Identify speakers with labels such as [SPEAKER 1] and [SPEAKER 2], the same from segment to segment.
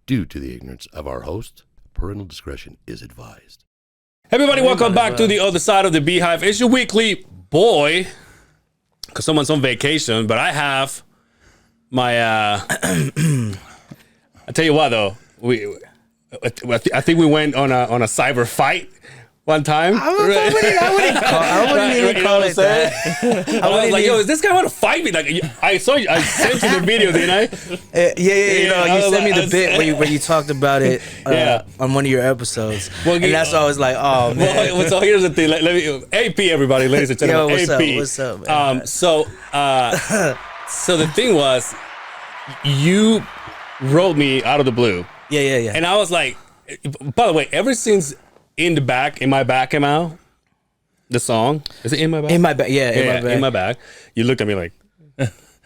[SPEAKER 1] Due to the ignorance of our host, parental discretion is advised.
[SPEAKER 2] Everybody, welcome back to the other side of the Beehive. It's your weekly boy, because someone's on vacation, but I have my, I tell you what though, I think we went on a cyber fight one time.
[SPEAKER 3] I wouldn't even call it that.
[SPEAKER 2] I was like, yo, is this guy want to fight me? Like, I sent you the video, didn't I?
[SPEAKER 3] You sent me the bit where you talked about it on one of your episodes. Well, and that's why I was like, oh, man.
[SPEAKER 2] Well, so here's the thing. Let me, AP, everybody, ladies and gentlemen.
[SPEAKER 3] What's up, man?
[SPEAKER 2] So the thing was, you wrote me out of the blue.
[SPEAKER 3] Yeah.
[SPEAKER 2] And I was like, by the way, ever since In My Back came out, the song, is it In My Back?
[SPEAKER 3] In My Back, yeah,
[SPEAKER 2] In My Back. You looked at me like,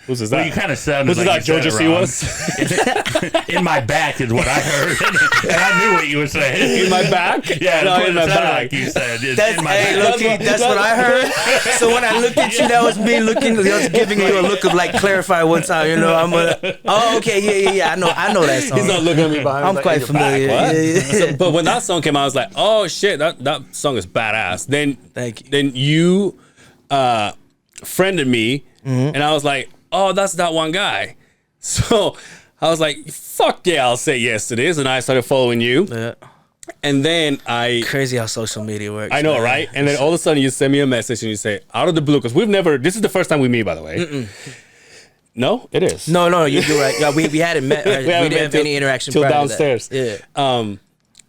[SPEAKER 2] who's that?
[SPEAKER 4] Well, you kind of sounded like
[SPEAKER 2] Georgia C was?
[SPEAKER 4] In my back is what I heard, and I knew what you were saying.
[SPEAKER 2] In my back?
[SPEAKER 4] Yeah,
[SPEAKER 2] no, in my back.
[SPEAKER 4] Like you said,
[SPEAKER 3] that's what I heard. So when I looked at you, that was me looking. I was giving you a look of like clarify one time. You know, yeah. I know that song.
[SPEAKER 2] He's not looking at me behind.
[SPEAKER 3] I'm quite familiar.
[SPEAKER 2] Yeah. So, but when that song came out, I was like, oh shit, that song is badass.
[SPEAKER 3] Thank you.
[SPEAKER 2] Then you friended me, and I was like, oh, that's that one guy. So I was like, fuck yeah, I'll say yes to this. And I started following you.
[SPEAKER 3] Yeah.
[SPEAKER 2] And then
[SPEAKER 3] Crazy how social media works.
[SPEAKER 2] I know, man. Right? And then all of a sudden you send me a message and you say, out of the blue, because this is the first time we meet, by the way.
[SPEAKER 3] Mm-mm.
[SPEAKER 2] No, it is.
[SPEAKER 3] No, you're right. Yeah, we hadn't met. We didn't have any interaction
[SPEAKER 2] till
[SPEAKER 3] prior
[SPEAKER 2] downstairs.
[SPEAKER 3] To that. Yeah.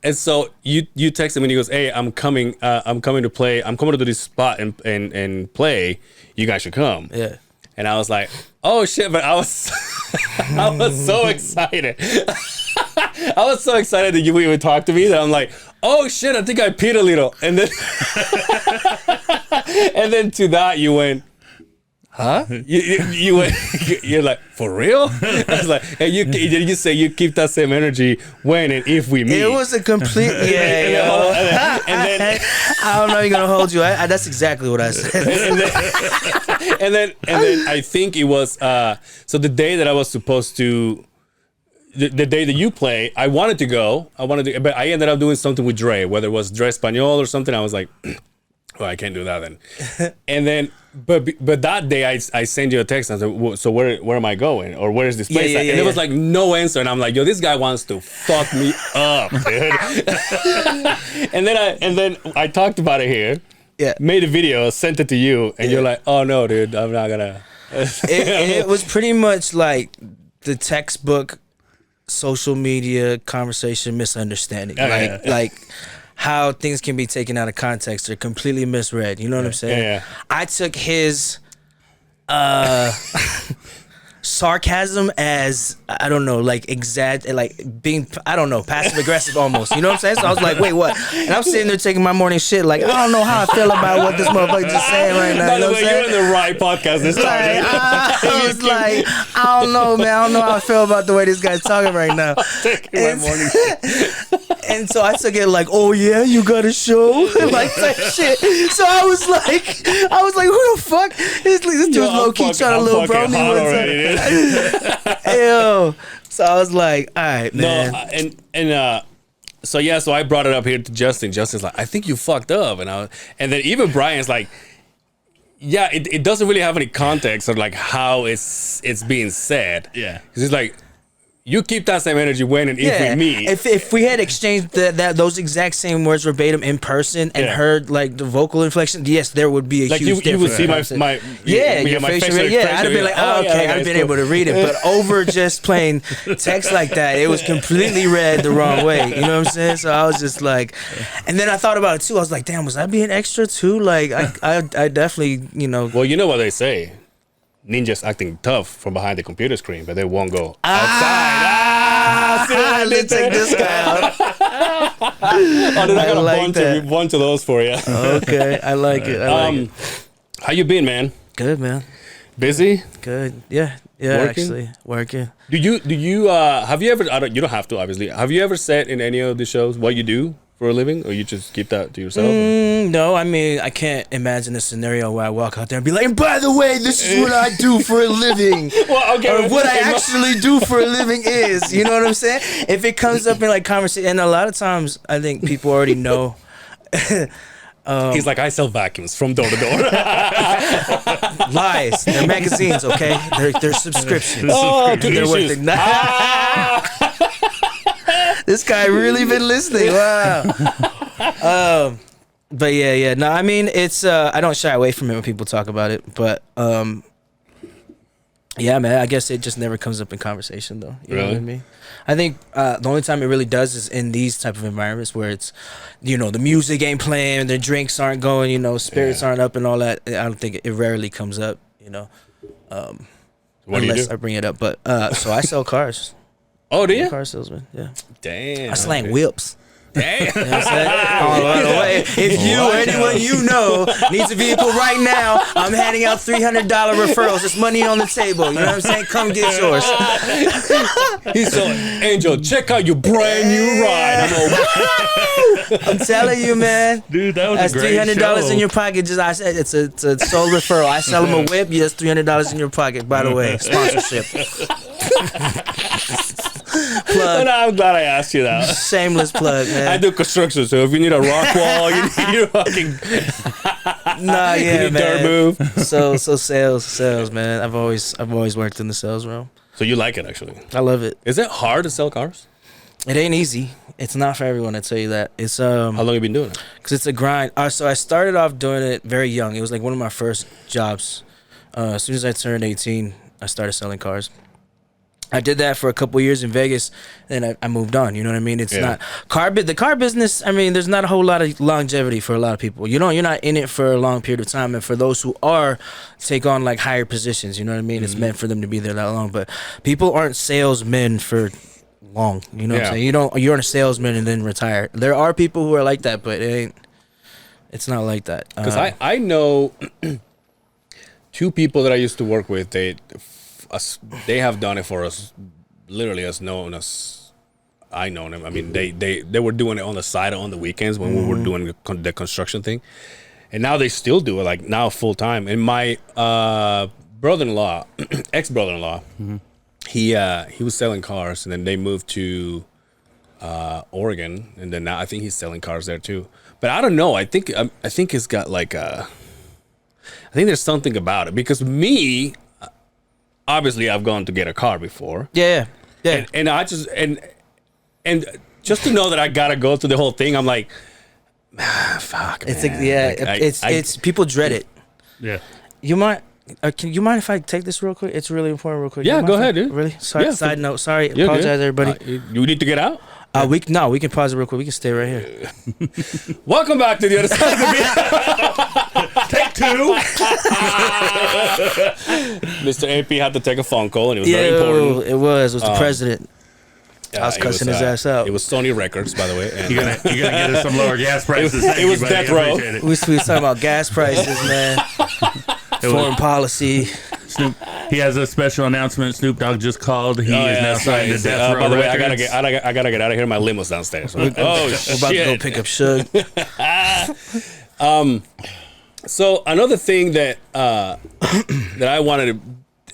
[SPEAKER 2] And so you texted me and he goes, hey, I'm coming to play. I'm coming to this spot and play. You guys should come.
[SPEAKER 3] Yeah.
[SPEAKER 2] And I was like, oh shit, but I was so excited. I was so excited that you would even talk to me that I'm like, oh shit, I think I peed a little. And then and then to that you went, huh? You went, you're like, for real? I was like, hey, you say you keep that same energy when and if we meet.
[SPEAKER 3] It was a complete, and then I'm not even gonna hold you. That's exactly what I said.
[SPEAKER 2] and then I think it was so the day that I was supposed to, the day that you play, I wanted to go. But I ended up doing something with Dre, whether it was Dre Espanol or something. I was like, well, I can't do that then. And then, but that day I sent you a text and I said, so where am I going? Or where is this place? And there was like no answer. And I'm like, yo, this guy wants to fuck me up, dude. and then I talked about it here.
[SPEAKER 3] Yeah.
[SPEAKER 2] Made a video, sent it to you, and you're like, oh no, dude, I'm not gonna.
[SPEAKER 3] it was pretty much like the textbook social media conversation misunderstanding. Like how things can be taken out of context or completely misread. You know what I'm saying?
[SPEAKER 2] Yeah.
[SPEAKER 3] I took his sarcasm as, I don't know, like being, I don't know, passive aggressive almost. You know what I'm saying? So I was like, wait, what? And I'm sitting there taking my morning shit like, I don't know how I feel about what this motherfucker just saying right now.
[SPEAKER 2] By the way, you're in the right podcast this time.
[SPEAKER 3] I was like, I don't know, man. I don't know how I feel about the way this guy's talking right now.
[SPEAKER 2] Taking my morning shit.
[SPEAKER 3] And so I took it like, oh yeah, you got a show? Like that shit. So I was like, who the fuck? This dude's low-key trying to little bro me one time. Ew. So I was like, all right, man.
[SPEAKER 2] No, so I brought it up here to Justin. Justin's like, I think you fucked up, and then even Brian's like, yeah, it doesn't really have any context of like how it's being said.
[SPEAKER 4] Yeah,
[SPEAKER 2] because it's like, you keep that same energy when and if we meet.
[SPEAKER 3] If we had exchanged those exact same words verbatim in person and heard like the vocal inflection, yes, there would be a
[SPEAKER 2] like
[SPEAKER 3] huge difference.
[SPEAKER 2] You would see my
[SPEAKER 3] your facial expression. I'd have been like, oh, okay, I'd have been able to read it. But over just plain text like that, it was completely read the wrong way. You know what I'm saying? So I was just like, and then I thought about it too. I was like, damn, was I being extra too? Like I definitely, you know.
[SPEAKER 2] Well, you know what they say. Ninjas acting tough from behind the computer screen, but they won't go outside.
[SPEAKER 3] Let's take this guy out.
[SPEAKER 2] I got a bunch of those for you.
[SPEAKER 3] Okay, I like it.
[SPEAKER 2] How you been, man?
[SPEAKER 3] Good, man.
[SPEAKER 2] Busy?
[SPEAKER 3] Good. Yeah.
[SPEAKER 2] Working?
[SPEAKER 3] Actually working.
[SPEAKER 2] Do you have you ever? You don't have to, obviously. Have you ever said in any of the shows what you do for a living, or you just keep that to yourself?
[SPEAKER 3] No, I mean, I can't imagine a scenario where I walk out there and be like, and by the way, this is what I do for a living.
[SPEAKER 2] Well, okay,
[SPEAKER 3] or what I actually do for a living is, you know what I'm saying? If it comes up in like conversation, and a lot of times I think people already know.
[SPEAKER 2] He's like, I sell vacuums from door to door.
[SPEAKER 3] Lies. They're magazines, okay? They're subscriptions.
[SPEAKER 2] Oh,
[SPEAKER 3] They're worth it. This guy really been listening. Wow. But yeah. No, I mean, it's I don't shy away from it when people talk about it, but yeah, man, I guess it just never comes up in conversation though. You know what I mean? I think the only time it really does is in these type of environments where it's, you know, the music ain't playing, the drinks aren't going, you know, spirits aren't up and all that. I don't think it rarely comes up, you know.
[SPEAKER 2] What
[SPEAKER 3] unless
[SPEAKER 2] do you do?
[SPEAKER 3] I bring it up. But so I sell cars.
[SPEAKER 2] Oh, do
[SPEAKER 3] I'm a
[SPEAKER 2] you?
[SPEAKER 3] car salesman, yeah.
[SPEAKER 2] Damn.
[SPEAKER 3] I slang whips.
[SPEAKER 2] Damn.
[SPEAKER 3] You know what I'm saying? Oh, by the way, if you or anyone you know needs a vehicle right now, I'm handing out $300 referrals. There's money on the table. You know what I'm saying? Come get yours.
[SPEAKER 2] He's so Angel, check out your brand new ride.
[SPEAKER 3] I'm telling you, man.
[SPEAKER 4] Dude, that was
[SPEAKER 3] That's
[SPEAKER 4] a great
[SPEAKER 3] $300
[SPEAKER 4] show.
[SPEAKER 3] in your pocket. Just I said it's a sold referral. I sell them a whip. Yeah, that's $300 in your pocket. By the way, sponsorship. Plug.
[SPEAKER 2] And I'm glad I asked you that.
[SPEAKER 3] Shameless plug, man.
[SPEAKER 2] I do construction, so if you need a rock wall, you need fucking
[SPEAKER 3] Nah,
[SPEAKER 2] you
[SPEAKER 3] yeah,
[SPEAKER 2] need dirt
[SPEAKER 3] man.
[SPEAKER 2] move.
[SPEAKER 3] So sales, man. I've always worked in the sales realm.
[SPEAKER 2] So you like it actually?
[SPEAKER 3] I love it.
[SPEAKER 2] Is it hard to sell cars?
[SPEAKER 3] It ain't easy. It's not for everyone. I tell you that. It's
[SPEAKER 2] How long have you been doing it?
[SPEAKER 3] because it's a grind. So I started off doing it very young. It was like one of my first jobs. As soon as I turned 18, I started selling cars. I did that for a couple years in Vegas, and I moved on. You know what I mean? It's not the car business. I mean, there's not a whole lot of longevity for a lot of people. You're not in it for a long period of time, and for those who are, take on like higher positions. You know what I mean? It's meant for them to be there that long. But people aren't salesmen for long. You know what I'm saying? You're a salesman and then retire. There are people who are like that, but it's not like that.
[SPEAKER 2] Because I know two people that I used to work with. They have done it for us, literally as known as I know them. I mean, they were doing it on the side on the weekends when we were doing the construction thing, and now they still do it like now full time. And my brother-in-law, ex-brother-in-law, he was selling cars, and then they moved to Oregon, and then now I think he's selling cars there too. But I don't know. I think it's got like I think there's something about it because me. Obviously, I've gone to get a car before.
[SPEAKER 3] Yeah.
[SPEAKER 2] And I just and just to know that I gotta go through the whole thing, I'm like, fuck.
[SPEAKER 3] It's
[SPEAKER 2] man.
[SPEAKER 3] it's people dread it.
[SPEAKER 4] Yeah.
[SPEAKER 3] You mind? Can you mind if I take this real quick? It's really important, real quick.
[SPEAKER 2] Yeah,
[SPEAKER 3] You mind
[SPEAKER 2] go
[SPEAKER 3] if I-
[SPEAKER 2] ahead, dude.
[SPEAKER 3] Really? Sorry.
[SPEAKER 2] Yeah,
[SPEAKER 3] Side note. Sorry.
[SPEAKER 2] You're
[SPEAKER 3] Apologize,
[SPEAKER 2] good.
[SPEAKER 3] everybody.
[SPEAKER 2] You need to get out.
[SPEAKER 3] We can pause it real quick. We can stay right here.
[SPEAKER 2] Welcome back to the other side of the
[SPEAKER 4] Take two.
[SPEAKER 2] Mr. AP had to take a phone call, and it was very important.
[SPEAKER 3] It was the president. I was
[SPEAKER 2] it
[SPEAKER 3] cussing his ass out.
[SPEAKER 2] It was Sony Records, by the way. And,
[SPEAKER 4] You're gonna get us some lower gas prices.
[SPEAKER 2] It was death row.
[SPEAKER 3] We was talking about gas prices, man. Foreign policy.
[SPEAKER 4] Snoop, he has a special announcement. Snoop Dogg just called. He is now signed to Death Row
[SPEAKER 2] by the way, I
[SPEAKER 4] Records.
[SPEAKER 2] gotta get out of here. My limo's downstairs. Oh
[SPEAKER 3] We're about to go pick up Suge.
[SPEAKER 2] So another thing that that I wanted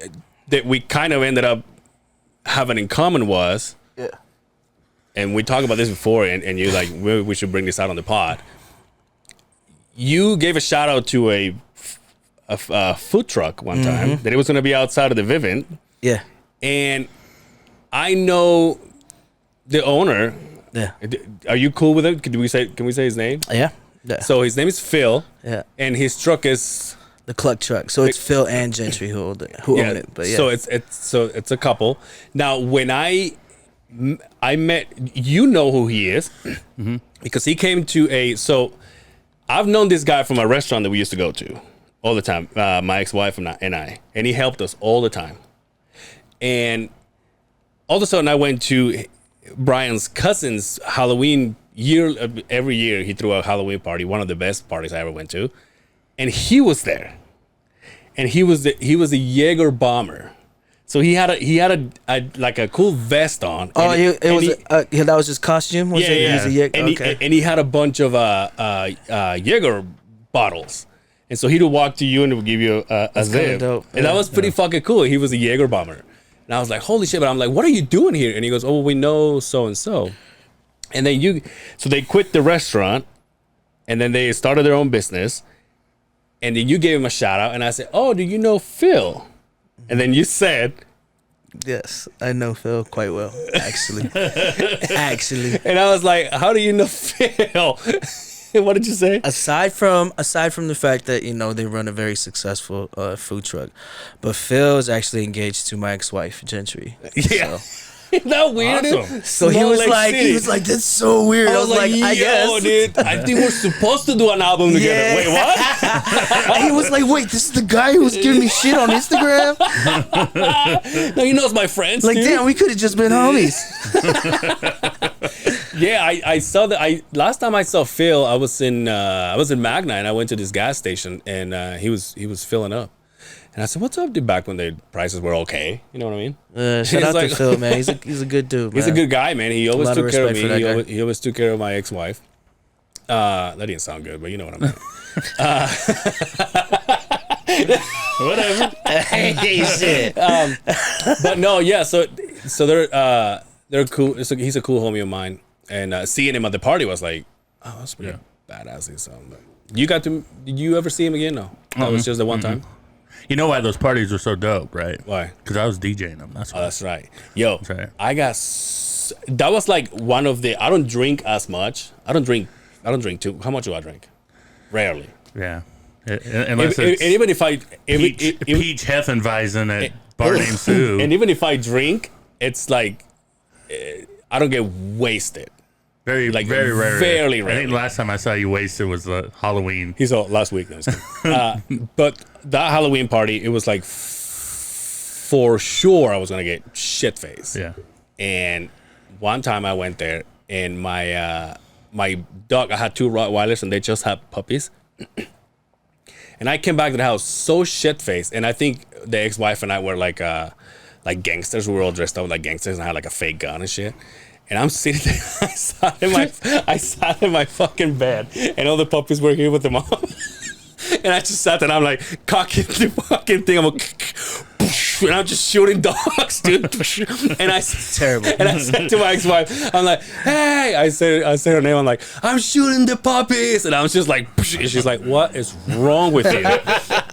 [SPEAKER 2] to, that we kind of ended up having in common was, and we talked about this before, and you like we should bring this out on the pod. You gave a shout out to a food truck one time that it was going to be outside of the Vivint.
[SPEAKER 3] Yeah.
[SPEAKER 2] And I know the owner.
[SPEAKER 3] Yeah.
[SPEAKER 2] Are you cool with it? Can we say his name?
[SPEAKER 3] Yeah. Yeah.
[SPEAKER 2] So his name is Phil.
[SPEAKER 3] Yeah.
[SPEAKER 2] And his truck is
[SPEAKER 3] The Cluck Truck. So it's Phil and Gentry who own it. But yeah.
[SPEAKER 2] So it's a couple. Now when I met, you know who he is because he came to so I've known this guy from a restaurant that we used to go to all the time. My ex-wife and he helped us all the time. And all of a sudden I went to Brian's cousin's Halloween every year he threw a Halloween party, one of the best parties I ever went to. And he was there. And he was a Jaeger bomber. So he had a like a cool vest on.
[SPEAKER 3] Oh,
[SPEAKER 2] and
[SPEAKER 3] that was his costume. Was
[SPEAKER 2] yeah,
[SPEAKER 3] it?
[SPEAKER 2] yeah.
[SPEAKER 3] He was a Jaeger- okay.
[SPEAKER 2] And he had a bunch of Jaeger bottles. And so he would walk to you and would give you a zip.
[SPEAKER 3] dope.
[SPEAKER 2] And that was pretty fucking cool. He was a Jaeger bomber. And I was like, holy shit. But I'm like, what are you doing here? And he goes, oh, well, we know so-and-so. And then so they quit the restaurant and then they started their own business. And then you gave him a shout out. And I said, oh, do you know Phil? And then you said,
[SPEAKER 3] Yes, I know Phil quite well, actually. Actually.
[SPEAKER 2] And I was like, how do you know Phil? What did you say?
[SPEAKER 3] Aside from the fact that, you know, they run a very successful food truck, but Phil is actually engaged to my ex-wife, Gentry.
[SPEAKER 2] Yeah.
[SPEAKER 3] So.
[SPEAKER 2] Isn't that weird?
[SPEAKER 4] Awesome.
[SPEAKER 3] So he
[SPEAKER 2] Small
[SPEAKER 3] was
[SPEAKER 2] Lake
[SPEAKER 3] like,
[SPEAKER 2] City.
[SPEAKER 3] that's so weird. I was like, I guess.
[SPEAKER 2] Dude, I think we're supposed to do an album together.
[SPEAKER 3] Yeah.
[SPEAKER 2] Wait, what?
[SPEAKER 3] And he was like, wait, this is the guy who was giving me shit on Instagram?
[SPEAKER 2] No, he knows my friends.
[SPEAKER 3] Like,
[SPEAKER 2] dude.
[SPEAKER 3] damn, we could have just been homies.
[SPEAKER 2] Yeah, I saw that. Last time I saw Phil, I was in Magna, and I went to this gas station, and he was filling up. And I said, "What's up, dude?" Back when the prices were okay, you know what I mean?
[SPEAKER 3] Shout out
[SPEAKER 2] like-
[SPEAKER 3] to Phil, man. He's a good dude, man.
[SPEAKER 2] He's a good guy, man. He always
[SPEAKER 3] lot of
[SPEAKER 2] took care of me.
[SPEAKER 3] respect for that guy.
[SPEAKER 2] He always took care of my ex-wife. That didn't sound good, but you know what I mean.
[SPEAKER 4] Whatever.
[SPEAKER 3] Hey, shit.
[SPEAKER 2] But no, yeah. So they're cool. He's a cool homie of mine, and seeing him at the party was like, oh, that's pretty badass. So, but did you ever see him again? No, that was just the one time.
[SPEAKER 4] You know why those parties were so dope, right?
[SPEAKER 2] Why?
[SPEAKER 4] Because I was DJing them. That's why.
[SPEAKER 2] Oh, that's right. Yo,
[SPEAKER 4] That's right.
[SPEAKER 2] that was like one of the. I don't drink as much. I don't drink too. How much do I drink? Rarely.
[SPEAKER 4] Yeah. Unless it's
[SPEAKER 2] And even if I
[SPEAKER 4] Peach Heffenweisen at Bar Named Sue.
[SPEAKER 2] and even if I drink, it's like I don't get wasted.
[SPEAKER 4] Very,
[SPEAKER 2] like,
[SPEAKER 4] very rare.
[SPEAKER 2] very
[SPEAKER 4] I
[SPEAKER 2] rarely.
[SPEAKER 4] think the last time I saw you wasted was Halloween.
[SPEAKER 2] He's all last week. No, I was kidding. But that Halloween party, it was like for sure I was gonna get shit faced.
[SPEAKER 4] Yeah.
[SPEAKER 2] And one time I went there, and my dog, I had 2 Rottweilers, and they just had puppies. And I came back to the house so shit faced, and I think the ex-wife and I were like gangsters. We were all dressed up like gangsters and had like a fake gun and shit. And I'm sitting there. I sat in my fucking bed, and all the puppies were here with the mom. And I just sat there, and I'm like cocking the fucking thing. I'm like, and I'm just shooting dogs, dude. And I
[SPEAKER 3] Terrible.
[SPEAKER 2] And I said to my ex-wife, I'm like, hey, I said her name. I'm like, I'm shooting the puppies, and I was just like, and she's like, what is wrong with you?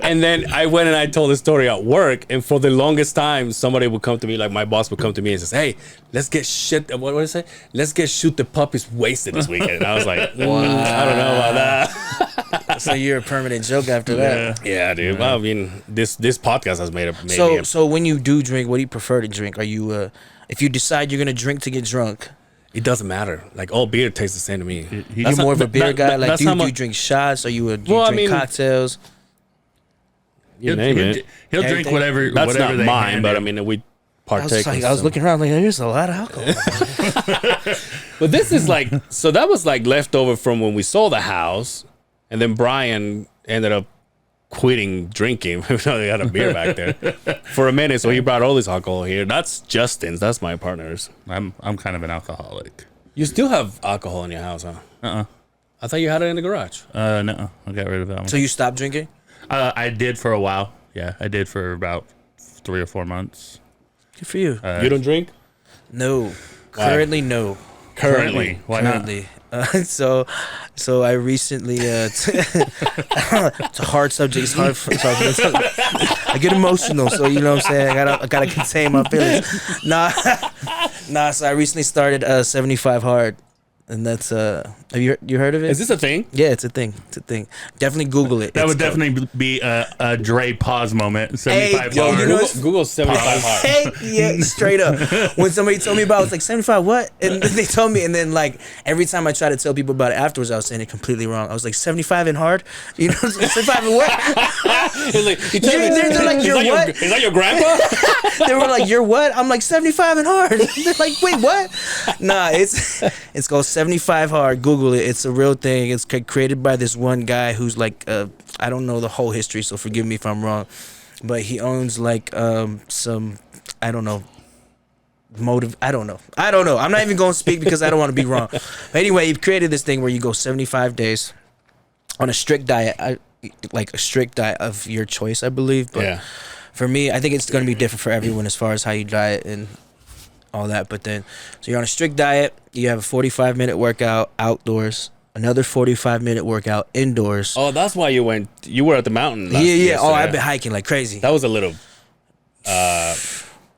[SPEAKER 2] And then I went and I told the story at work, and for the longest time, somebody would come to me, like my boss would come to me and says, hey, let's get what did I say? Let's get shoot the puppies wasted this weekend. And I was like, I don't know about that.
[SPEAKER 3] So you're a permanent joke after that.
[SPEAKER 2] Yeah, dude. Well, I mean, this podcast has made me.
[SPEAKER 3] So when you do drink, what do you prefer to drink? Are you if you decide you're gonna drink to get drunk?
[SPEAKER 2] It doesn't matter. Like all beer tastes the same to me.
[SPEAKER 3] You're more of a beer guy. Like,
[SPEAKER 2] that's
[SPEAKER 3] do
[SPEAKER 2] how
[SPEAKER 3] you
[SPEAKER 2] much-
[SPEAKER 3] drink shots? Or you drink cocktails?
[SPEAKER 2] You name it.
[SPEAKER 4] He'll drink
[SPEAKER 3] Everything.
[SPEAKER 4] whatever.
[SPEAKER 2] That's
[SPEAKER 4] whatever
[SPEAKER 2] not
[SPEAKER 4] they
[SPEAKER 2] mine,
[SPEAKER 4] hand
[SPEAKER 2] but I
[SPEAKER 4] him.
[SPEAKER 2] mean, we
[SPEAKER 3] I
[SPEAKER 2] partake.
[SPEAKER 3] was looking around like there's a lot of alcohol.
[SPEAKER 2] But this is like, so that was like leftover from when we sold the house, and then Brian ended up quitting drinking. Even though they had a beer back there for a minute, so he brought all this alcohol here. That's Justin's. That's my partner's.
[SPEAKER 4] I'm kind of an alcoholic.
[SPEAKER 2] You still have alcohol in your house, huh? I thought you had it in the garage.
[SPEAKER 4] No, I got rid of that one.
[SPEAKER 3] So you stopped drinking?
[SPEAKER 4] I did for a while. Yeah, I did for about 3 or 4 months.
[SPEAKER 3] Good for you.
[SPEAKER 2] You don't drink?
[SPEAKER 3] No. Currently, no.
[SPEAKER 4] Currently, why not?
[SPEAKER 3] Currently. So I recently it's a hard subject. It's hard for I get emotional, so you know what I'm saying. I gotta contain my feelings. Nah. So I recently started 75 hard, and that's have you heard of it?
[SPEAKER 2] Is this a thing?
[SPEAKER 3] Yeah, it's a thing. Definitely Google it.
[SPEAKER 4] That
[SPEAKER 3] It's
[SPEAKER 4] would definitely be a Dre pause moment. 75
[SPEAKER 3] Hey, yo,
[SPEAKER 4] hard.
[SPEAKER 3] you know,
[SPEAKER 2] Google 75 hard.
[SPEAKER 3] Hey, yeah, straight up. When somebody told me about it, I was like, 75 what? And they told me, and then like every time I try to tell people about it afterwards, I was saying it completely wrong. I was like, 75 and hard? You know, 75 and what?
[SPEAKER 2] He's like,
[SPEAKER 3] They're like, you're what?
[SPEAKER 2] Is that your grandpa?
[SPEAKER 3] They were like, you're what? I'm like, 75 and hard. They're like, wait, what? Nah, it's called 75 hard. Google it. It's a real thing. It's created by this one guy who's like, I don't know the whole history, so forgive me if I'm wrong, but he owns like some I don't know. I don't know. I'm not even going to speak because I don't want to be wrong. But anyway, he created this thing where you go 75 days on a strict diet, like a strict diet of your choice, I believe. But for me, I think it's going to be different for everyone as far as how you diet and all that. But then, so you're on a strict diet. You have a 45-minute workout outdoors, another 45-minute workout indoors.
[SPEAKER 2] Oh, that's why you went. You were at the mountain.
[SPEAKER 3] Yeah. Oh, I've been hiking like crazy.
[SPEAKER 2] That was a little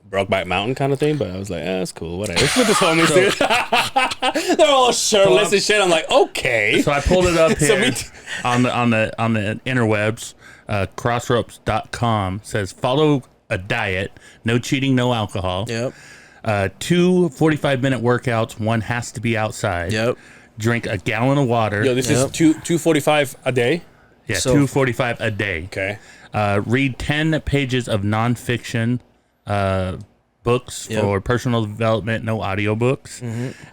[SPEAKER 2] Brokeback Mountain kind of thing, but I was like, that's cool. Whatever. It's with the homies, dude. They're all shirtless and shit. I'm like, okay.
[SPEAKER 4] So I pulled it up here on the interwebs. Crossropes.com says follow a diet, no cheating, no alcohol.
[SPEAKER 3] Yep.
[SPEAKER 4] 2 45-minute workouts. One has to be outside.
[SPEAKER 3] Yep.
[SPEAKER 4] Drink a gallon of water.
[SPEAKER 2] Yo, this is 245 a day.
[SPEAKER 4] Yeah,
[SPEAKER 3] So-
[SPEAKER 4] 245 a day.
[SPEAKER 2] Okay.
[SPEAKER 4] Read 10 pages of nonfiction books
[SPEAKER 3] Yep.
[SPEAKER 4] for personal development, no audiobooks,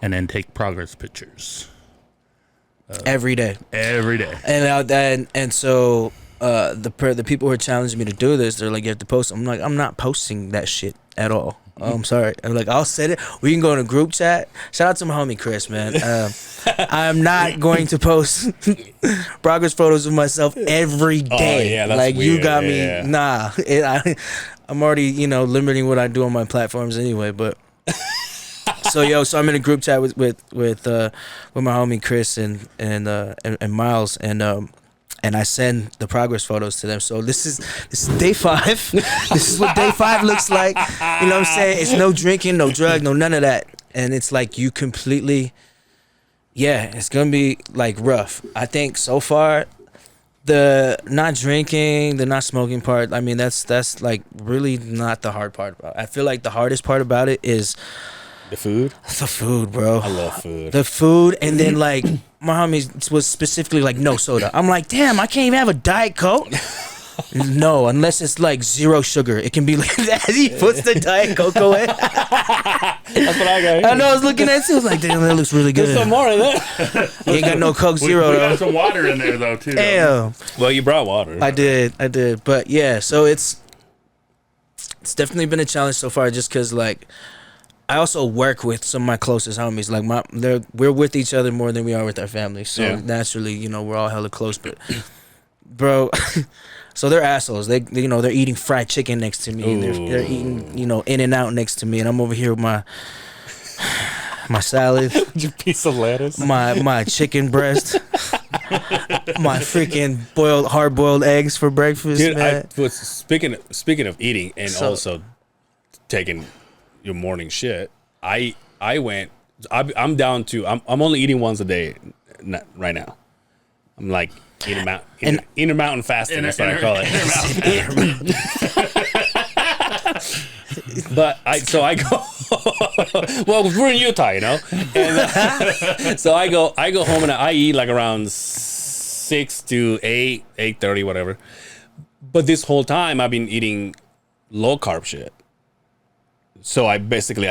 [SPEAKER 4] and then take progress pictures
[SPEAKER 3] Every day.
[SPEAKER 4] every day.
[SPEAKER 3] And so the people who are challenging me to do this, they're like, you have to post. I'm like, I'm not posting that shit at all. I'm sorry. I'm like, I'll set it. We can go in a group chat. Shout out to my homie Chris, man. I'm not going to post progress photos of myself every day.
[SPEAKER 2] yeah, that's
[SPEAKER 3] like you
[SPEAKER 2] weird.
[SPEAKER 3] got me.
[SPEAKER 2] Yeah.
[SPEAKER 3] Nah, I'm already limiting what I do on my platforms anyway. But so I'm in a group chat with my homie Chris and Miles and I send the progress photos to them. So this is day 5. This is what day 5 looks like. You know what I'm saying? It's no drinking, no drug, no none of that. And it's like you completely, it's gonna be like rough. I think so far, the not drinking, the not smoking part. I mean, that's like really not the hard part about it. I feel like the hardest part about it is
[SPEAKER 2] The food.
[SPEAKER 3] the food, bro.
[SPEAKER 2] I love food.
[SPEAKER 3] The food, and then like my homie was specifically like no soda. I'm like, damn, I can't even have a Diet Coke. No, unless it's like 0 sugar. It can be like that. He puts the Diet Cocoa in.
[SPEAKER 2] That's what I got.
[SPEAKER 3] I know. I was looking at it. I was like, damn, that looks really good.
[SPEAKER 2] There's some more in there.
[SPEAKER 3] He ain't got no Coke Zero
[SPEAKER 4] we
[SPEAKER 3] though.
[SPEAKER 4] got some water in there though too.
[SPEAKER 3] Damn.
[SPEAKER 2] Well, you brought water.
[SPEAKER 3] I did. But yeah, so it's definitely been a challenge so far, just because like I also work with some of my closest homies. Like we're with each other more than we are with our families. So naturally, we're all hella close. But bro, so they're assholes. They they're eating fried chicken next to me. And they're eating In-N-Out next to me, and I'm over here with my salad,
[SPEAKER 2] Your piece of lettuce.
[SPEAKER 3] my chicken breast, my freaking hard boiled eggs for breakfast.
[SPEAKER 2] Dude,
[SPEAKER 3] man.
[SPEAKER 2] Speaking of eating and
[SPEAKER 3] So-
[SPEAKER 2] also taking your morning shit, I went. I'm down to. I'm only eating once a day right now. I'm like intermittent fasting. That's what I call it. But I go. Well, we're in Utah, and so I go home and I eat like around 6 to 8:30, whatever. But this whole time I've been eating low carb shit. So I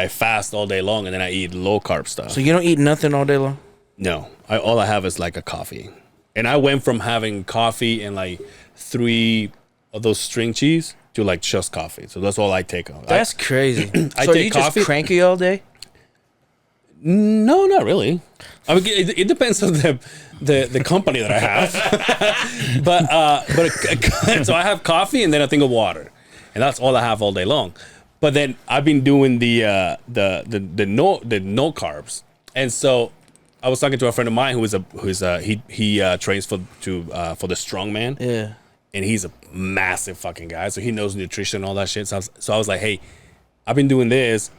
[SPEAKER 2] fast all day long and then I eat low carb stuff.
[SPEAKER 3] So you don't eat nothing all day long?
[SPEAKER 2] No, all I have is like a coffee. And I went from having coffee and like 3 of those string cheese to like just coffee. So that's all I take.
[SPEAKER 3] That's crazy.
[SPEAKER 2] I
[SPEAKER 3] So
[SPEAKER 2] take
[SPEAKER 3] you
[SPEAKER 2] coffee.
[SPEAKER 3] just cranky all day?
[SPEAKER 2] No, not really. I mean, it depends on the company that I have. but so I have coffee and then I think of water, and that's all I have all day long. But then I've been doing the no carbs, and so I was talking to a friend of mine he trains for the strongman.
[SPEAKER 3] Yeah.
[SPEAKER 2] And he's a massive fucking guy, so he knows nutrition and all that shit. So I was like, hey, I've been doing this,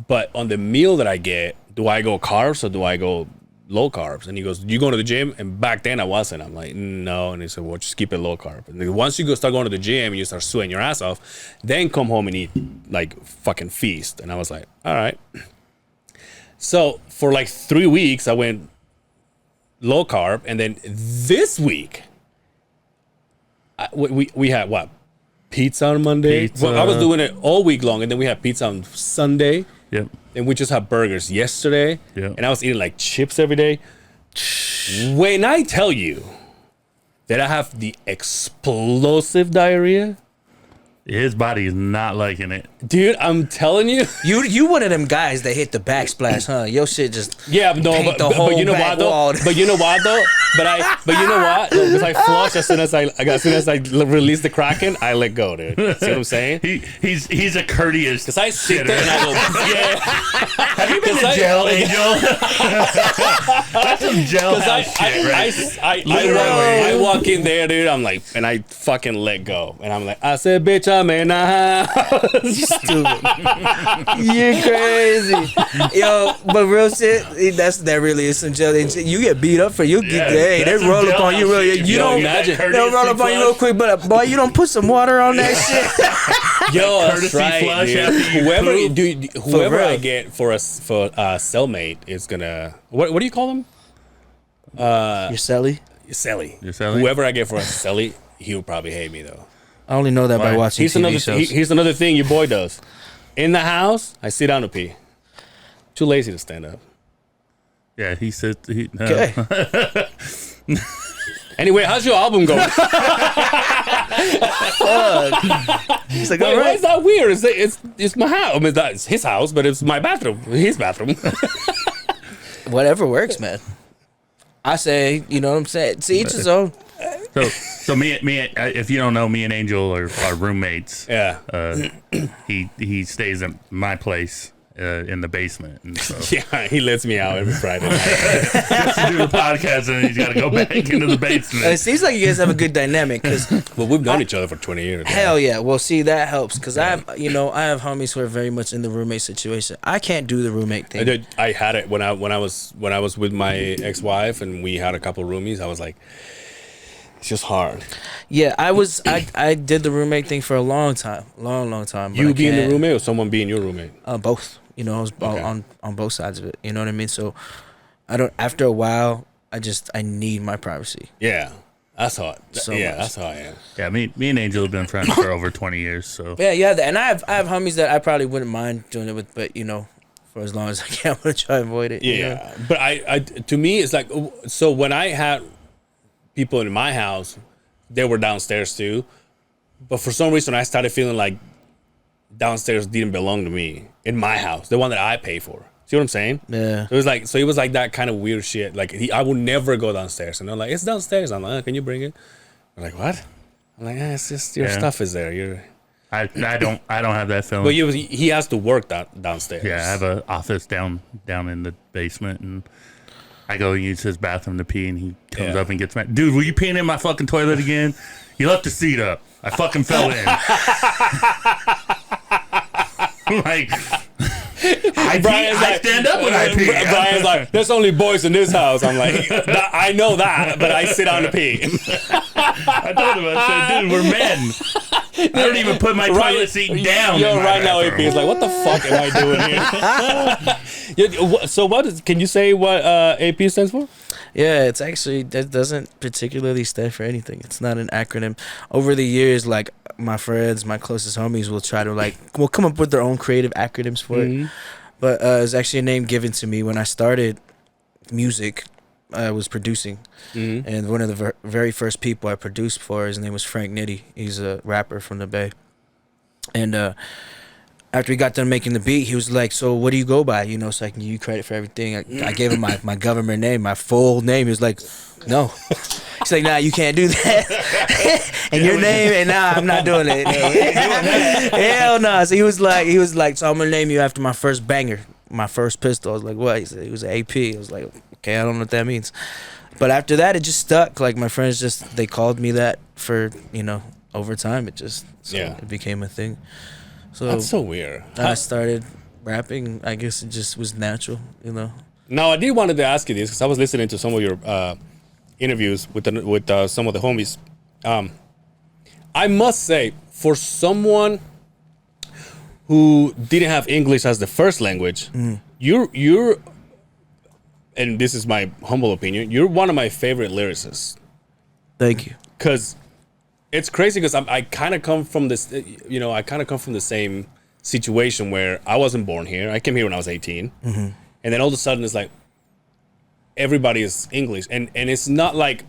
[SPEAKER 2] but on the meal that I get, do I go carbs or do I go low carbs? And he goes, you going to the gym? And back then I wasn't. I'm like, no. And he said, well, just keep it low carb. And then once you start going to the gym and you start sweating your ass off, then come home and eat like fucking feast. And I was like, all right. So for like 3 weeks, I went low carb. And then this week, we had what? Pizza on Monday?
[SPEAKER 4] Pizza.
[SPEAKER 2] Well, I was doing it all week long. And then we had pizza on Sunday.
[SPEAKER 4] Yep.
[SPEAKER 2] And we just had burgers yesterday.
[SPEAKER 4] Yeah.
[SPEAKER 2] And I was eating like chips every day. When I tell you that I have the explosive diarrhea,
[SPEAKER 4] His body is not liking it.
[SPEAKER 2] Dude, I'm telling you.
[SPEAKER 3] You one of them guys that hit the backsplash, huh? Your shit just
[SPEAKER 2] Yeah, no,
[SPEAKER 3] paint the
[SPEAKER 2] but
[SPEAKER 3] whole
[SPEAKER 2] you know
[SPEAKER 3] back
[SPEAKER 2] what though?
[SPEAKER 3] wall.
[SPEAKER 2] But you know what though? But you know what? Because I flush as soon as I release the Kraken, I let go, dude. See what I'm saying?
[SPEAKER 4] He's a courteous.
[SPEAKER 2] Because I sit there and I go, yeah.
[SPEAKER 4] Have you been to jail, Angel? That's some jailhouse shit, right?
[SPEAKER 2] I walk in there, dude. I'm like, and I fucking let go, and I'm like, I said, bitch, I'm in the house.
[SPEAKER 3] Stupid. You're crazy. Yo, but real shit, that really is some jail. You get beat up for you get hey, they roll up on you really. You don't imagine they'll roll up on you real quick, but boy, you don't put some water on that shit.
[SPEAKER 2] Yo, that's
[SPEAKER 4] Courtesy
[SPEAKER 2] right,
[SPEAKER 4] flush
[SPEAKER 2] dude.
[SPEAKER 4] after you
[SPEAKER 2] Whoever I get for a cellmate is gonna what do you call them?
[SPEAKER 3] Your celly?
[SPEAKER 2] Celly.
[SPEAKER 4] Your celly?
[SPEAKER 2] Whoever I get for a celly, he would probably hate me though.
[SPEAKER 3] I only know that by watching TV shows.
[SPEAKER 2] Here's another thing your boy does. In the house, I sit down to pee. Too lazy to stand up.
[SPEAKER 4] Yeah, he said. No.
[SPEAKER 3] Okay.
[SPEAKER 2] Anyway, how's your album going?
[SPEAKER 3] It's like,
[SPEAKER 2] Why
[SPEAKER 3] all right.
[SPEAKER 2] is that weird? It's my house. I mean, it's his house, but it's my bathroom. His bathroom.
[SPEAKER 3] Whatever works, man. I say, you know what I'm saying? To each his own.
[SPEAKER 4] So me, if you don't know, me and Angel are roommates.
[SPEAKER 2] Yeah.
[SPEAKER 4] He stays at my place in the basement, and so
[SPEAKER 2] Yeah, he lets me out every Friday night.
[SPEAKER 4] just to do the podcast, and he's got to go back into the basement.
[SPEAKER 3] It seems like you guys have a good dynamic because
[SPEAKER 2] Well, we've known each other for 20 years.
[SPEAKER 3] hell yeah. Well, see, that helps because I have homies who are very much in the roommate situation. I can't do the roommate thing.
[SPEAKER 2] I had it when I was with my ex-wife and we had a couple roomies. I was like, it's just hard.
[SPEAKER 3] Yeah, I did the roommate thing for a long time, long time.
[SPEAKER 2] You being the roommate or someone being your roommate?
[SPEAKER 3] Both. You know, I was on both sides of it. You know what I mean? So I don't. After a while, I need my privacy.
[SPEAKER 2] Yeah, that's how.
[SPEAKER 3] So
[SPEAKER 2] Yeah,
[SPEAKER 3] much.
[SPEAKER 2] that's how I am.
[SPEAKER 4] Yeah, me and Angel have been friends for over 20 years. So
[SPEAKER 3] Yeah, and I have homies that I probably wouldn't mind doing it with, but you know, for as long as I can, I'm gonna try and avoid it.
[SPEAKER 2] Yeah,
[SPEAKER 3] you know?
[SPEAKER 2] but I to me it's like, so when I had people in my house, they were downstairs too, but for some reason I started feeling like downstairs didn't belong to me in my house, the one that I pay for. See what I'm saying?
[SPEAKER 3] Yeah.
[SPEAKER 2] It was like that kind of weird shit. Like I would never go downstairs, and they're like, it's downstairs. I'm like, can you bring it? I'm like, what? I'm like, it's just your stuff is there.
[SPEAKER 4] I don't have that feeling.
[SPEAKER 2] But he has to work downstairs.
[SPEAKER 4] Yeah, I have an office down in the basement, and I go use his bathroom to pee, and he comes up and gets mad. Dude, were you peeing in my fucking toilet again? You left the seat up. I fucking fell in. Like, I stand up when I pee.
[SPEAKER 2] Brian's like, there's only boys in this house. I'm like, I know that, but I sit down to pee.
[SPEAKER 4] I told him, I said, dude, we're men. I don't even put my toilet seat down.
[SPEAKER 2] Yo,
[SPEAKER 4] in my
[SPEAKER 2] right now,
[SPEAKER 4] bathroom.
[SPEAKER 2] AP is like, what the fuck am I doing here? So can you say what AP stands for?
[SPEAKER 3] Yeah, it's actually, that doesn't particularly stand for anything. It's not an acronym. Over the years, like, my friends, my closest homies will try to, will come up with their own creative acronyms for it. But it's actually a name given to me when I started music. I was producing. And one of the very first people I produced for, his name was Frank Nitty. He's a rapper from the Bay. And after we got done making the beat, he was like, so what do you go by? You know, so I can give you credit for everything. I gave him my government name, my full name. He was like, no. He's like, nah, you can't do that. And your name, and nah, I'm not doing it. Hell no. So he was like, so I'm gonna name you after my first banger, my first pistol. I was like, what? He said it was an AP. I was like, okay, I don't know what that means. But after that, it just stuck. Like, my friends they called me that for, over time. It became a thing. So
[SPEAKER 2] That's so weird.
[SPEAKER 3] I started rapping. I guess it just was natural,
[SPEAKER 2] Now, I did wanted to ask you this because I was listening to some of your interviews with some of the homies. I must say, for someone who didn't have English as the first language, you're, and this is my humble opinion, you're one of my favorite lyricists.
[SPEAKER 3] Thank you.
[SPEAKER 2] Because it's crazy because I kind of come from this, I kind of come from the same situation where I wasn't born here. I came here when I was 18. And then all of a sudden it's like, everybody is English. And it's not like,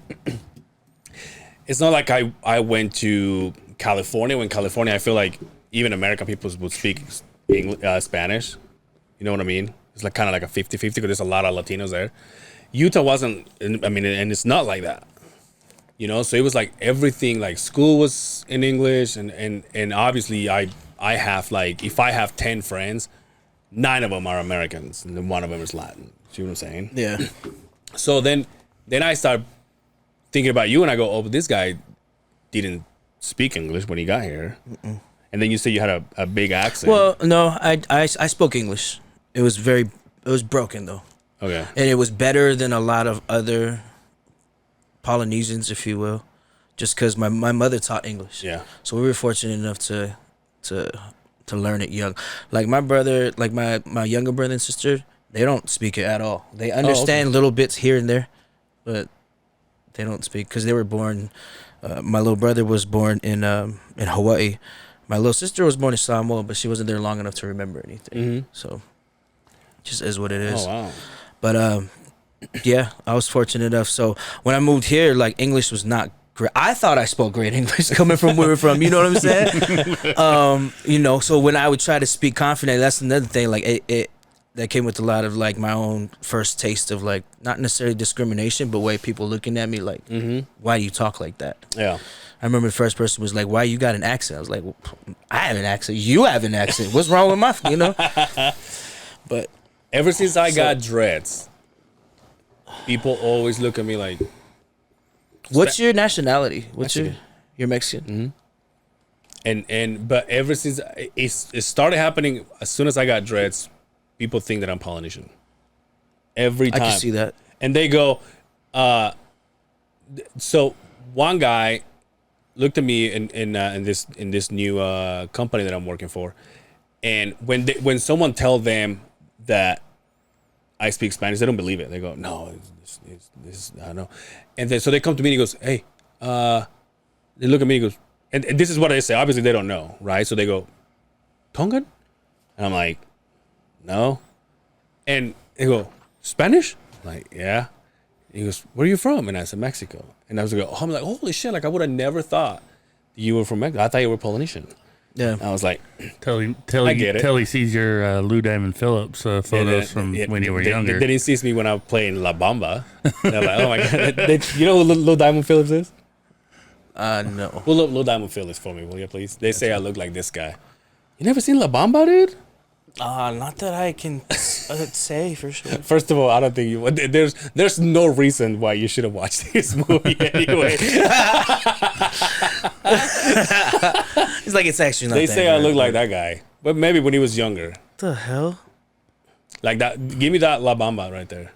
[SPEAKER 2] I went to California. When California, I feel like even American people would speak Spanish. You know what I mean? It's like kind of like a 50-50 because there's a lot of Latinos there. Utah wasn't, I mean, and it's not like that. You know, so it was like everything, like school was in English, and obviously I have like, if I have 10 friends, 9 of them are Americans, and then 1 of them is Latin. See what I'm saying?
[SPEAKER 3] Yeah.
[SPEAKER 2] So then I start thinking about you, and I go, oh, but this guy didn't speak English when he got here. Mm-mm. And then you say you had a big accent.
[SPEAKER 3] Well, no, I spoke English. It was broken though.
[SPEAKER 2] Okay.
[SPEAKER 3] And it was better than a lot of other Polynesians, if you will, just because my mother taught English.
[SPEAKER 2] Yeah.
[SPEAKER 3] So we were fortunate enough to learn it young. Like my brother, like my younger brother and sister, they don't speak it at all. They understand little bits here and there, but they don't speak because they were born. My little brother was born in Hawaii. My little sister was born in Samoa, but she wasn't there long enough to remember anything. Mm-hmm. So, just is what it is.
[SPEAKER 2] Oh wow.
[SPEAKER 3] But yeah, I was fortunate enough. So when I moved here, like English was not great. I thought I spoke great English coming from where we're from. You know what I'm saying? You know, so when I would try to speak confident, that's another thing. Like it that came with a lot of like my own first taste of like not necessarily discrimination, but way people looking at me like, why do you talk like that?
[SPEAKER 2] Yeah.
[SPEAKER 3] I remember the first person was like, why you got an accent? I was like, well, I have an accent. You have an accent. What's wrong with my, you know? But
[SPEAKER 2] ever since I got dreads, people always look at me like,
[SPEAKER 3] what's your nationality? What's you're Mexican?
[SPEAKER 2] Mm-hmm. But ever since it started happening, as soon as I got dreads, people think that I'm Polynesian. Every time.
[SPEAKER 3] I can see that.
[SPEAKER 2] And they go, so one guy looked at me in this new company that I'm working for, and when someone tell them that I speak Spanish, they don't believe it. They go, no, this I don't know. And then so they come to me and he goes, hey, they look at me and he goes, and this is what they say. Obviously they don't know, right? So they go, Tongan? And I'm like, no. And they go, Spanish? I'm like, yeah. And he goes, where are you from? And I said, Mexico. And I was like, I'm like, holy shit, like I would have never thought you were from Mexico. I thought you were Polynesian.
[SPEAKER 3] Yeah.
[SPEAKER 2] I was like,
[SPEAKER 4] Till he sees your Lou Diamond Phillips photos from when you were younger.
[SPEAKER 2] They didn't see me when I was playing La Bamba. They're like, oh my God. You know who Lou Diamond Phillips is?
[SPEAKER 3] No.
[SPEAKER 2] Pull up Lou Diamond Phillips for me, will you please? They say I look like this guy. You never seen La Bamba, dude?
[SPEAKER 3] Not that I can say for sure.
[SPEAKER 2] First of all, I don't think you. There's no reason why you should have watched this movie anyway.
[SPEAKER 3] It's like it's actually not.
[SPEAKER 2] They
[SPEAKER 3] that
[SPEAKER 2] say
[SPEAKER 3] good.
[SPEAKER 2] I look like that guy, but maybe when he was younger.
[SPEAKER 3] What the hell?
[SPEAKER 2] Like that. Give me that La Bamba right there.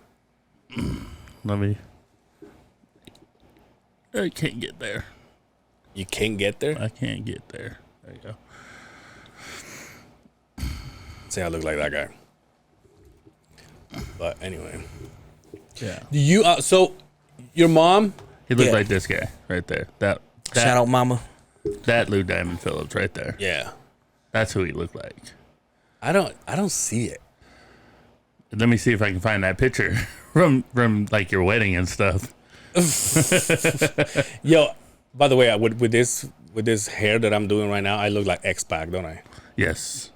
[SPEAKER 4] Let me. I can't get there.
[SPEAKER 2] You can't get there?
[SPEAKER 4] I can't get there. There you go.
[SPEAKER 2] Say I look like that guy. But anyway.
[SPEAKER 4] Yeah.
[SPEAKER 2] You so your mom?
[SPEAKER 4] He looked like this guy right there. That
[SPEAKER 3] Shout out, mama.
[SPEAKER 4] That Lou Diamond Phillips right there.
[SPEAKER 2] Yeah.
[SPEAKER 4] That's who he looked like.
[SPEAKER 2] I don't see it.
[SPEAKER 4] Let me see if I can find that picture from like your wedding and stuff.
[SPEAKER 2] Yo, by the way, with this hair that I'm doing right now, I look like X-Pac, don't I?
[SPEAKER 4] Yes.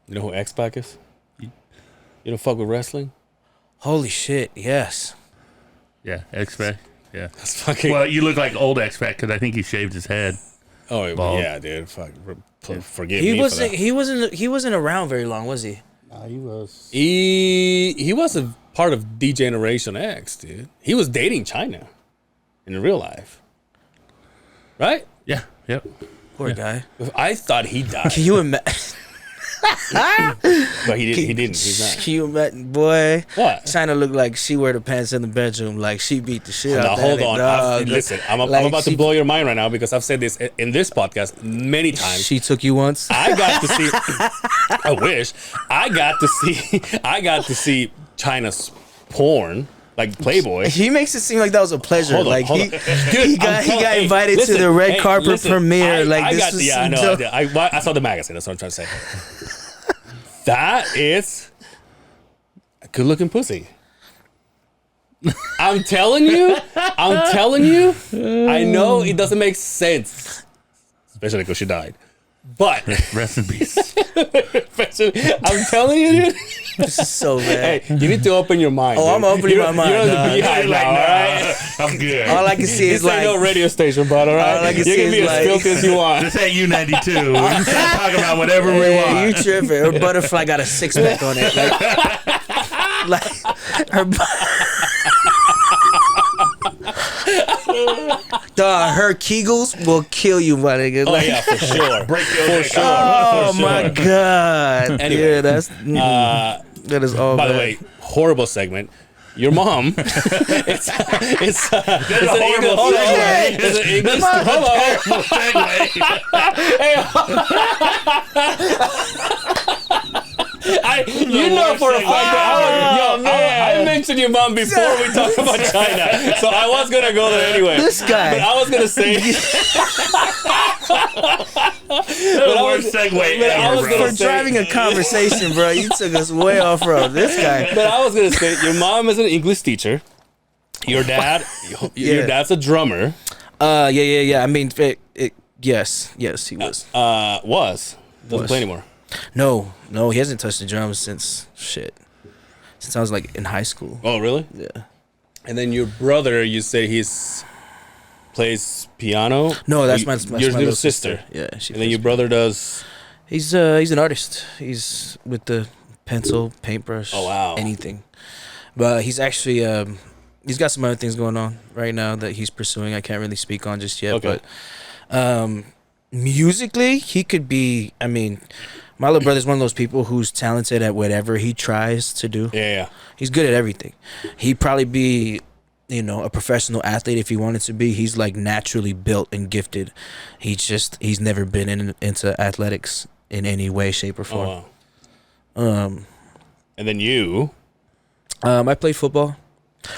[SPEAKER 2] You know who X-Pac is? You don't fuck with wrestling?
[SPEAKER 3] Holy shit! Yes.
[SPEAKER 4] Yeah, X-Pac. Yeah.
[SPEAKER 2] That's fucking.
[SPEAKER 4] Well, you look like old X-Pac because I think he shaved his head.
[SPEAKER 2] Oh
[SPEAKER 4] Bald.
[SPEAKER 2] yeah, dude. Fuck. Forgive me.
[SPEAKER 3] He wasn't around very long, was he?
[SPEAKER 4] He was.
[SPEAKER 2] He was a part of D Generation X, dude. He was dating China in real life, right?
[SPEAKER 4] Yeah. Yep.
[SPEAKER 3] Poor guy.
[SPEAKER 2] I thought he died,
[SPEAKER 3] Can you imagine?
[SPEAKER 2] but he didn't. He's not.
[SPEAKER 3] Can you imagine, boy?
[SPEAKER 2] What?
[SPEAKER 3] China looked like she wear the pants in the bedroom, like she beat the shit
[SPEAKER 2] Now
[SPEAKER 3] out.
[SPEAKER 2] hold
[SPEAKER 3] that
[SPEAKER 2] on.
[SPEAKER 3] dog.
[SPEAKER 2] Listen, I'm
[SPEAKER 3] Like
[SPEAKER 2] about
[SPEAKER 3] she-
[SPEAKER 2] to blow your mind right now because I've said this in this podcast many times.
[SPEAKER 3] She took you once.
[SPEAKER 2] I got to see. I wish I got to see China's porn, like Playboy.
[SPEAKER 3] He makes it seem like that was a pleasure.
[SPEAKER 2] Hold on,
[SPEAKER 3] like
[SPEAKER 2] hold
[SPEAKER 3] he,
[SPEAKER 2] on. Dude,
[SPEAKER 3] he got invited
[SPEAKER 2] listen,
[SPEAKER 3] to the red carpet
[SPEAKER 2] listen,
[SPEAKER 3] premiere. Like
[SPEAKER 2] I
[SPEAKER 3] this
[SPEAKER 2] got
[SPEAKER 3] was
[SPEAKER 2] yeah, I
[SPEAKER 3] some
[SPEAKER 2] know.
[SPEAKER 3] dope-
[SPEAKER 2] I saw the magazine. That's what I'm trying to say. That is a good-looking pussy. I'm telling you. I know it doesn't make sense, especially because she died. But
[SPEAKER 4] Rest in peace.
[SPEAKER 2] I'm telling you, dude.
[SPEAKER 3] This is so bad.
[SPEAKER 2] Hey, you need to open your mind.
[SPEAKER 3] Oh,
[SPEAKER 2] dude.
[SPEAKER 3] I'm opening my mind.
[SPEAKER 2] You're on
[SPEAKER 3] Nah,
[SPEAKER 2] the Beehive now, all right?
[SPEAKER 4] I'm good.
[SPEAKER 3] All I can see
[SPEAKER 2] This
[SPEAKER 3] is
[SPEAKER 2] ain't no radio station, bud, all right?
[SPEAKER 3] All I can
[SPEAKER 2] You
[SPEAKER 3] see
[SPEAKER 2] can be
[SPEAKER 3] is
[SPEAKER 2] as filthy as you want.
[SPEAKER 4] This ain't U92. We can start talking about whatever we
[SPEAKER 3] yeah,
[SPEAKER 4] want.
[SPEAKER 3] you tripping. Her butterfly got a 6-pack on it. Like her. Dog, her Kegels will kill you, my nigga.
[SPEAKER 2] Oh,
[SPEAKER 3] Like,
[SPEAKER 2] yeah, for sure.
[SPEAKER 4] Break your neck.
[SPEAKER 2] sure.
[SPEAKER 3] oh
[SPEAKER 2] For sure.
[SPEAKER 3] my god.
[SPEAKER 2] Anyway,
[SPEAKER 3] yeah, that is all.
[SPEAKER 2] By the
[SPEAKER 3] bad.
[SPEAKER 2] way, horrible segment. Your mom. it's an
[SPEAKER 4] horrible
[SPEAKER 2] English.
[SPEAKER 4] segue.
[SPEAKER 2] It's an English. You know for a fact that I mentioned your mom before we talked about China, so I was gonna go there anyway.
[SPEAKER 3] This guy.
[SPEAKER 2] But I was gonna say.
[SPEAKER 4] The worst segue ever,
[SPEAKER 2] was
[SPEAKER 4] bro.
[SPEAKER 2] gonna
[SPEAKER 3] For
[SPEAKER 2] say-
[SPEAKER 3] driving a conversation, bro, you took us way off road. This guy.
[SPEAKER 2] But I was gonna say your mom is an English teacher. Your dad, your dad's a drummer.
[SPEAKER 3] Yeah. I mean, yes, he was.
[SPEAKER 2] Doesn't play anymore.
[SPEAKER 3] No, he hasn't touched the drums since I was like in high school.
[SPEAKER 2] Oh, really?
[SPEAKER 3] Yeah.
[SPEAKER 2] And then your brother, you say plays piano.
[SPEAKER 3] No, that's
[SPEAKER 2] Your
[SPEAKER 3] my
[SPEAKER 2] little
[SPEAKER 3] little
[SPEAKER 2] sister.
[SPEAKER 3] Yeah, she.
[SPEAKER 2] And then your brother does.
[SPEAKER 3] He's an artist. He's with the pencil, paintbrush.
[SPEAKER 2] Oh, wow.
[SPEAKER 3] Anything. But he's actually he's got some other things going on right now that he's pursuing. I can't really speak on just yet.
[SPEAKER 2] Okay.
[SPEAKER 3] But musically, he could be. I mean, my little brother's one of those people who's talented at whatever he tries to do.
[SPEAKER 2] Yeah.
[SPEAKER 3] He's good at everything. He'd probably be, a professional athlete if he wanted to be. He's like naturally built and gifted. He's never been into athletics in any way, shape, or form.
[SPEAKER 2] Oh, wow. And then you.
[SPEAKER 3] I played football.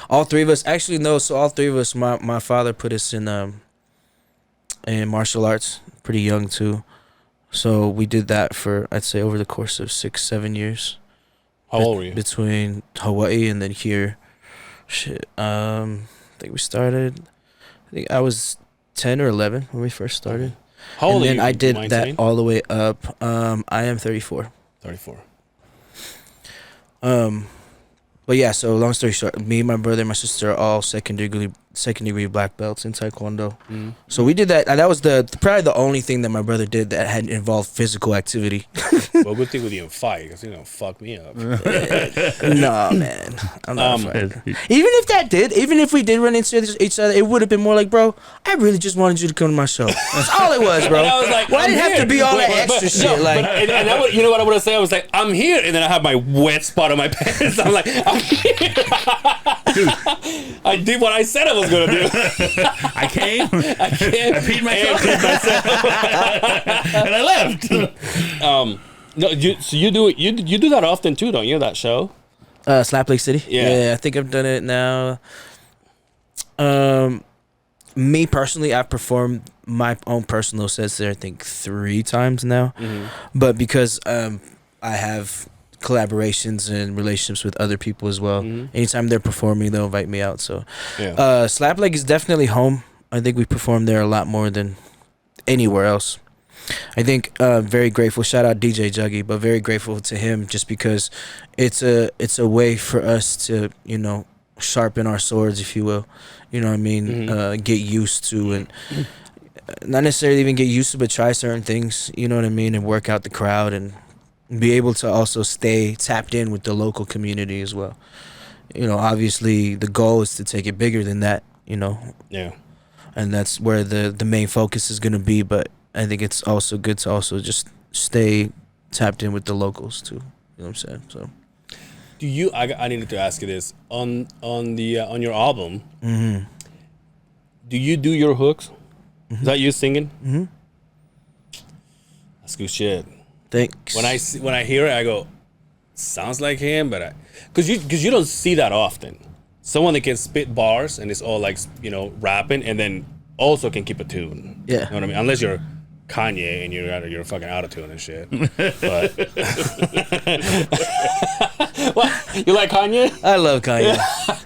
[SPEAKER 3] All three of us, actually no. So all three of us, my father put us in martial arts pretty young too. So we did that for, I'd say, over the course of 6-7 years.
[SPEAKER 2] How old were you?
[SPEAKER 3] Between Hawaii and then here. Shit. I think we started. I think I was 10 or 11 when we first started.
[SPEAKER 2] How old
[SPEAKER 3] and
[SPEAKER 2] are
[SPEAKER 3] then
[SPEAKER 2] you?
[SPEAKER 3] I did
[SPEAKER 2] Mind
[SPEAKER 3] that
[SPEAKER 2] saying?
[SPEAKER 3] all the way up. I am 34.
[SPEAKER 2] 34.
[SPEAKER 3] But yeah, so long story short, me, my brother, and my sister are all second degree black belts in Taekwondo.
[SPEAKER 2] Mm-hmm.
[SPEAKER 3] So we did that. That was probably the only thing that my brother did that had involved physical activity.
[SPEAKER 2] Well, good thing with you in fight, because you're gonna fuck me up.
[SPEAKER 3] No, man, I'm not a fighter.
[SPEAKER 4] Even
[SPEAKER 3] Even if we did run into each other, it would have been more like, bro, I really just wanted you to come to my show. That's all it was, bro.
[SPEAKER 2] And I was like,
[SPEAKER 3] why
[SPEAKER 2] I'm
[SPEAKER 3] did it have
[SPEAKER 2] here.
[SPEAKER 3] to be all that
[SPEAKER 2] But-
[SPEAKER 3] extra
[SPEAKER 2] no,
[SPEAKER 3] shit? Like,
[SPEAKER 2] but, and that would, you know what I would have said? I was like, I'm here, and then I have my wet spot on my pants. I'm like, I'm here. I did what I said I was gonna do.
[SPEAKER 4] I came,
[SPEAKER 2] I
[SPEAKER 4] peed myself, and I left.
[SPEAKER 2] No, you do that often too, don't you? That show.
[SPEAKER 3] Slap Lake City.
[SPEAKER 2] Yeah.
[SPEAKER 3] I think I've done it now. Me personally, I've performed my own personal sets there, I think 3 times now.
[SPEAKER 2] Mm-hmm.
[SPEAKER 3] But because I have collaborations and relationships with other people as well.
[SPEAKER 2] Mm-hmm.
[SPEAKER 3] Anytime they're performing, they'll invite me out. So
[SPEAKER 2] Yeah.
[SPEAKER 3] Slap Lake is definitely home. I think we perform there a lot more than anywhere else. I think very grateful. Shout out DJ Juggy, but very grateful to him just because it's a way for us to sharpen our swords, if you will. You know what I mean?
[SPEAKER 2] Mm-hmm.
[SPEAKER 3] Get used to and not necessarily even get used to, but try certain things. You know what I mean? And work out the crowd and be able to also stay tapped in with the local community as well. Obviously the goal is to take it bigger than that.
[SPEAKER 2] Yeah.
[SPEAKER 3] And that's where the main focus is going to be, but I think it's also good to also just stay tapped in with the locals too. You know what I'm saying? So,
[SPEAKER 2] Do you? I needed to ask you this on your album.
[SPEAKER 3] mm-hmm.
[SPEAKER 2] Do you do your hooks?
[SPEAKER 3] Mm-hmm.
[SPEAKER 2] Is that you singing?
[SPEAKER 3] Mm-hmm.
[SPEAKER 2] That's good shit.
[SPEAKER 3] Thanks.
[SPEAKER 2] When I hear it, I go, sounds like him, but because you don't see that often. Someone that can spit bars and it's all like rapping, and then also can keep a tune.
[SPEAKER 3] Yeah.
[SPEAKER 2] You know what I mean? Unless you're Kanye and you're fucking out of tune and shit. But what? You like Kanye?
[SPEAKER 3] I love Kanye.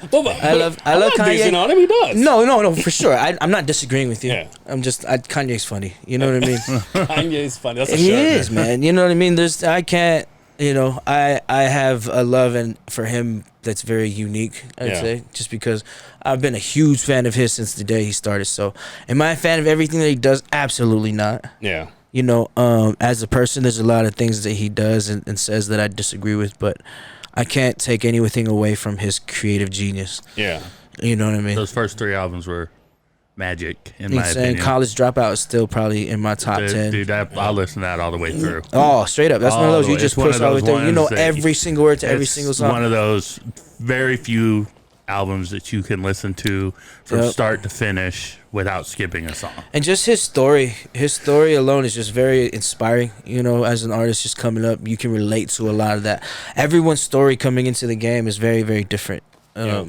[SPEAKER 3] I love Kanye.
[SPEAKER 2] On him, he does.
[SPEAKER 3] No, for sure. I'm not disagreeing with you.
[SPEAKER 2] Yeah.
[SPEAKER 3] Kanye's funny. You know what I mean?
[SPEAKER 2] Kanye's funny. That's
[SPEAKER 3] He is, man. You know what I mean? I have a love for him that's very unique, I'd say, just because I've been a huge fan of his since the day he started. So, am I a fan of everything that he does? Absolutely not.
[SPEAKER 2] Yeah.
[SPEAKER 3] You know, as a person, there's a lot of things that he does and says that I disagree with, but I can't take anything away from his creative genius.
[SPEAKER 2] Yeah.
[SPEAKER 3] You know what I mean?
[SPEAKER 4] Those first 3 albums were magic, in my
[SPEAKER 3] Insane.
[SPEAKER 4] opinion.
[SPEAKER 3] College Dropout is still probably in my top 10.
[SPEAKER 4] Dude, I'll listen to that all the way through.
[SPEAKER 3] Oh, straight up. That's one of those you just push all the way through. You know every single word to every single song.
[SPEAKER 4] One of those very few albums that you can listen to from start to finish without skipping a song.
[SPEAKER 3] And just his story alone is just very inspiring. You know, as an artist just coming up, you can relate to a lot of that. Everyone's story coming into the game is very, very different. But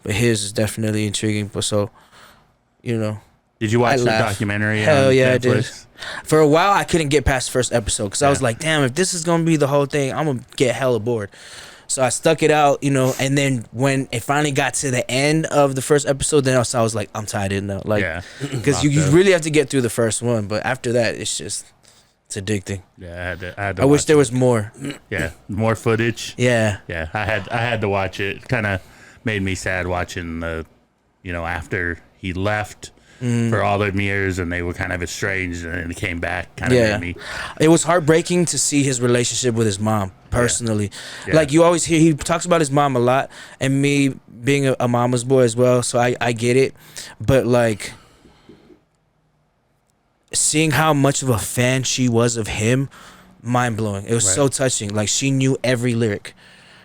[SPEAKER 3] his is definitely intriguing. But so, you know.
[SPEAKER 4] Did you watch the documentary?
[SPEAKER 3] Hell yeah,
[SPEAKER 4] Netflix?
[SPEAKER 3] I did. For a while, I couldn't get past the first episode because I was like, damn, if this is going to be the whole thing, I'm going to get hella bored. So I stuck it out, you know, and then when it finally got to the end of the first episode, then I was like, I'm tired of it now. Like, because you really have to get through the first one. But after that, it's addicting.
[SPEAKER 4] Yeah, I had to
[SPEAKER 3] I wish there was more.
[SPEAKER 4] Yeah, more footage.
[SPEAKER 3] Yeah.
[SPEAKER 4] Yeah, I had to watch it. Kind of made me sad watching after he left for all them years and they were kind of estranged and then he came back. Kind of made me.
[SPEAKER 3] It was heartbreaking to see his relationship with his mom personally.
[SPEAKER 4] Yeah.
[SPEAKER 3] Like you always hear, he talks about his mom a lot, and me being a mama's boy as well, so I get it. But like seeing how much of a fan she was of him, mind blowing. It was so touching. Like she knew every lyric.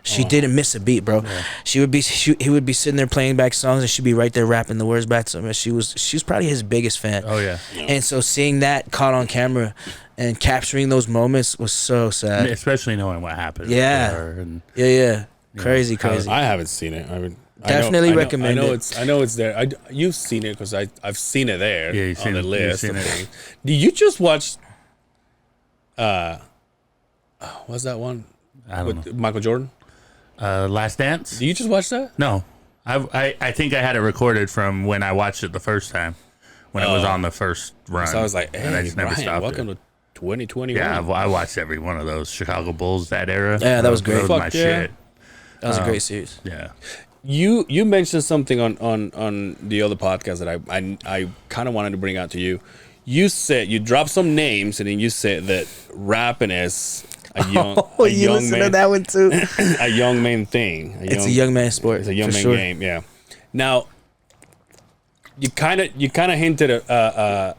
[SPEAKER 3] She didn't miss a beat, bro. Yeah. He would be sitting there playing back songs, and she'd be right there rapping the words back to him. And she was probably his biggest fan.
[SPEAKER 4] Oh yeah.
[SPEAKER 3] And so seeing that caught on camera and capturing those moments was so sad.
[SPEAKER 4] Especially knowing what happened.
[SPEAKER 3] Yeah. Crazy.
[SPEAKER 2] I haven't seen it.
[SPEAKER 3] Definitely recommend
[SPEAKER 2] it. I know it's there. You've seen it because I've seen it there.
[SPEAKER 4] Yeah, you've
[SPEAKER 2] on
[SPEAKER 4] seen
[SPEAKER 2] the
[SPEAKER 4] it,
[SPEAKER 2] list.
[SPEAKER 4] You've seen it.
[SPEAKER 2] Did you just watch? What's that one?
[SPEAKER 4] I don't know.
[SPEAKER 2] Michael Jordan.
[SPEAKER 4] Last Dance?
[SPEAKER 2] Did you just watch that?
[SPEAKER 4] No. I think I had it recorded from when I watched it the first time, when it was on the first run.
[SPEAKER 2] So I was like, hey,
[SPEAKER 4] and I just never stopped
[SPEAKER 2] welcome to 2021.
[SPEAKER 4] Yeah, I watched every one of those Chicago Bulls that era.
[SPEAKER 3] Yeah, that was great.
[SPEAKER 4] That was my shit.
[SPEAKER 3] That was a great series.
[SPEAKER 4] Yeah.
[SPEAKER 2] You mentioned something on the other podcast that I kind of wanted to bring out to you. You said you dropped some names and then you said that rapping is a young
[SPEAKER 3] listen to that one too.
[SPEAKER 2] A young man thing.
[SPEAKER 3] It's a young man sport.
[SPEAKER 2] It's a young man game. Yeah. Now, you kind of hinted that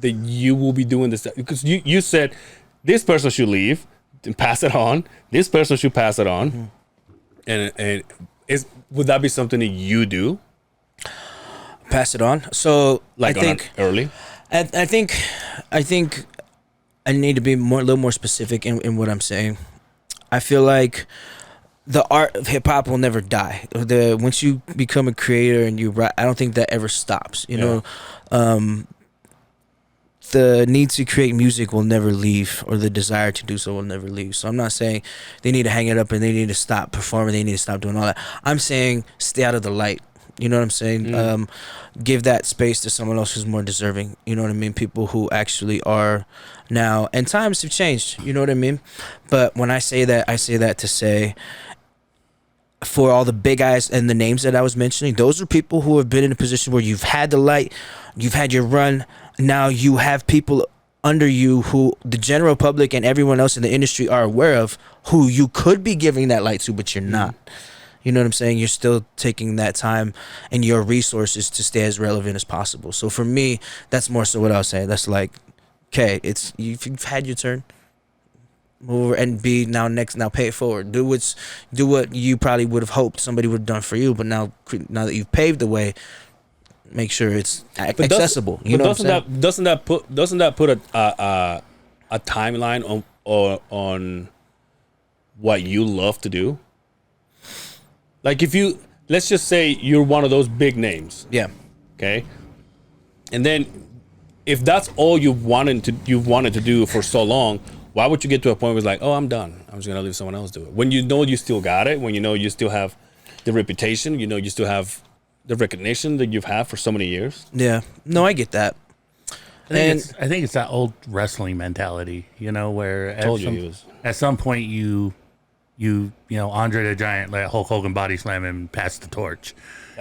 [SPEAKER 2] you will be doing this because you said this person should leave and pass it on. This person should pass it on, and would that be something that you do?
[SPEAKER 3] Pass it on. So
[SPEAKER 2] like
[SPEAKER 3] I think
[SPEAKER 2] early.
[SPEAKER 3] I think I need to be a little more specific in what I'm saying. I feel like the art of hip hop will never die. Once you become a creator and you rap, I don't think that ever stops. You know, the need to create music will never leave, or the desire to do so will never leave. So I'm not saying they need to hang it up and they need to stop performing. They need to stop doing all that. I'm saying stay out of the light. You know what I'm saying? Give that space to someone else who's more deserving. You know what I mean? People who actually are now. And times have changed. You know what I mean? But when I say that to say, for all the big guys and the names that I was mentioning, those are people who have been in a position where you've had the light, you've had your run. Now you have people under you who the general public and everyone else in the industry are aware of, who you could be giving that light to, but you're not. You know what I'm saying? You're still taking that time and your resources to stay as relevant as possible. So for me, that's more so what I was saying. That's like, okay, you've had your turn. Move over and now pay it forward. Do what you probably would have hoped somebody would have done for you, but now that you've paved the way, make sure it's accessible. You know what I'm saying?
[SPEAKER 2] Doesn't that put a timeline on what you love to do? Like let's just say you're one of those big names.
[SPEAKER 3] Yeah.
[SPEAKER 2] Okay. And then if that's all you've wanted to do for so long, why would you get to a point where it's like, oh, I'm done. I'm just gonna leave someone else do it? When you know you still got it, when you know you still have the reputation. You know, you still have the recognition that you've had for so many years.
[SPEAKER 3] Yeah. No, I get that.
[SPEAKER 4] I think it's that old wrestling mentality, you know, where at some point you know, Andre the Giant let Hulk Hogan body slam him and pass the torch.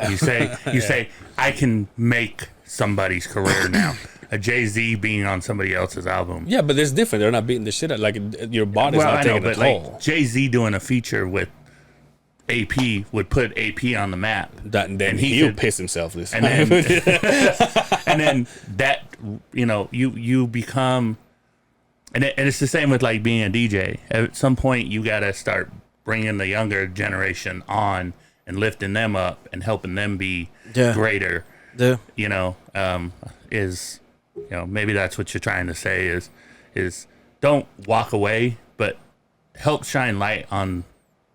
[SPEAKER 4] You say, I can make somebody's career now. A Jay-Z being on somebody else's album.
[SPEAKER 2] Yeah, but it's different. They're not beating the shit out. Like, your body's not taking a toll.
[SPEAKER 4] Like Jay-Z doing a feature with AP would put AP on the map.
[SPEAKER 2] Then he'll piss himself this
[SPEAKER 4] and then, and then that, you know, you become, and it's the same with like being a DJ. At some point, you got to start bringing the younger generation on and lifting them up and helping them be greater.
[SPEAKER 3] Yeah.
[SPEAKER 4] You know, maybe that's what you're trying to say is don't walk away, but help shine light on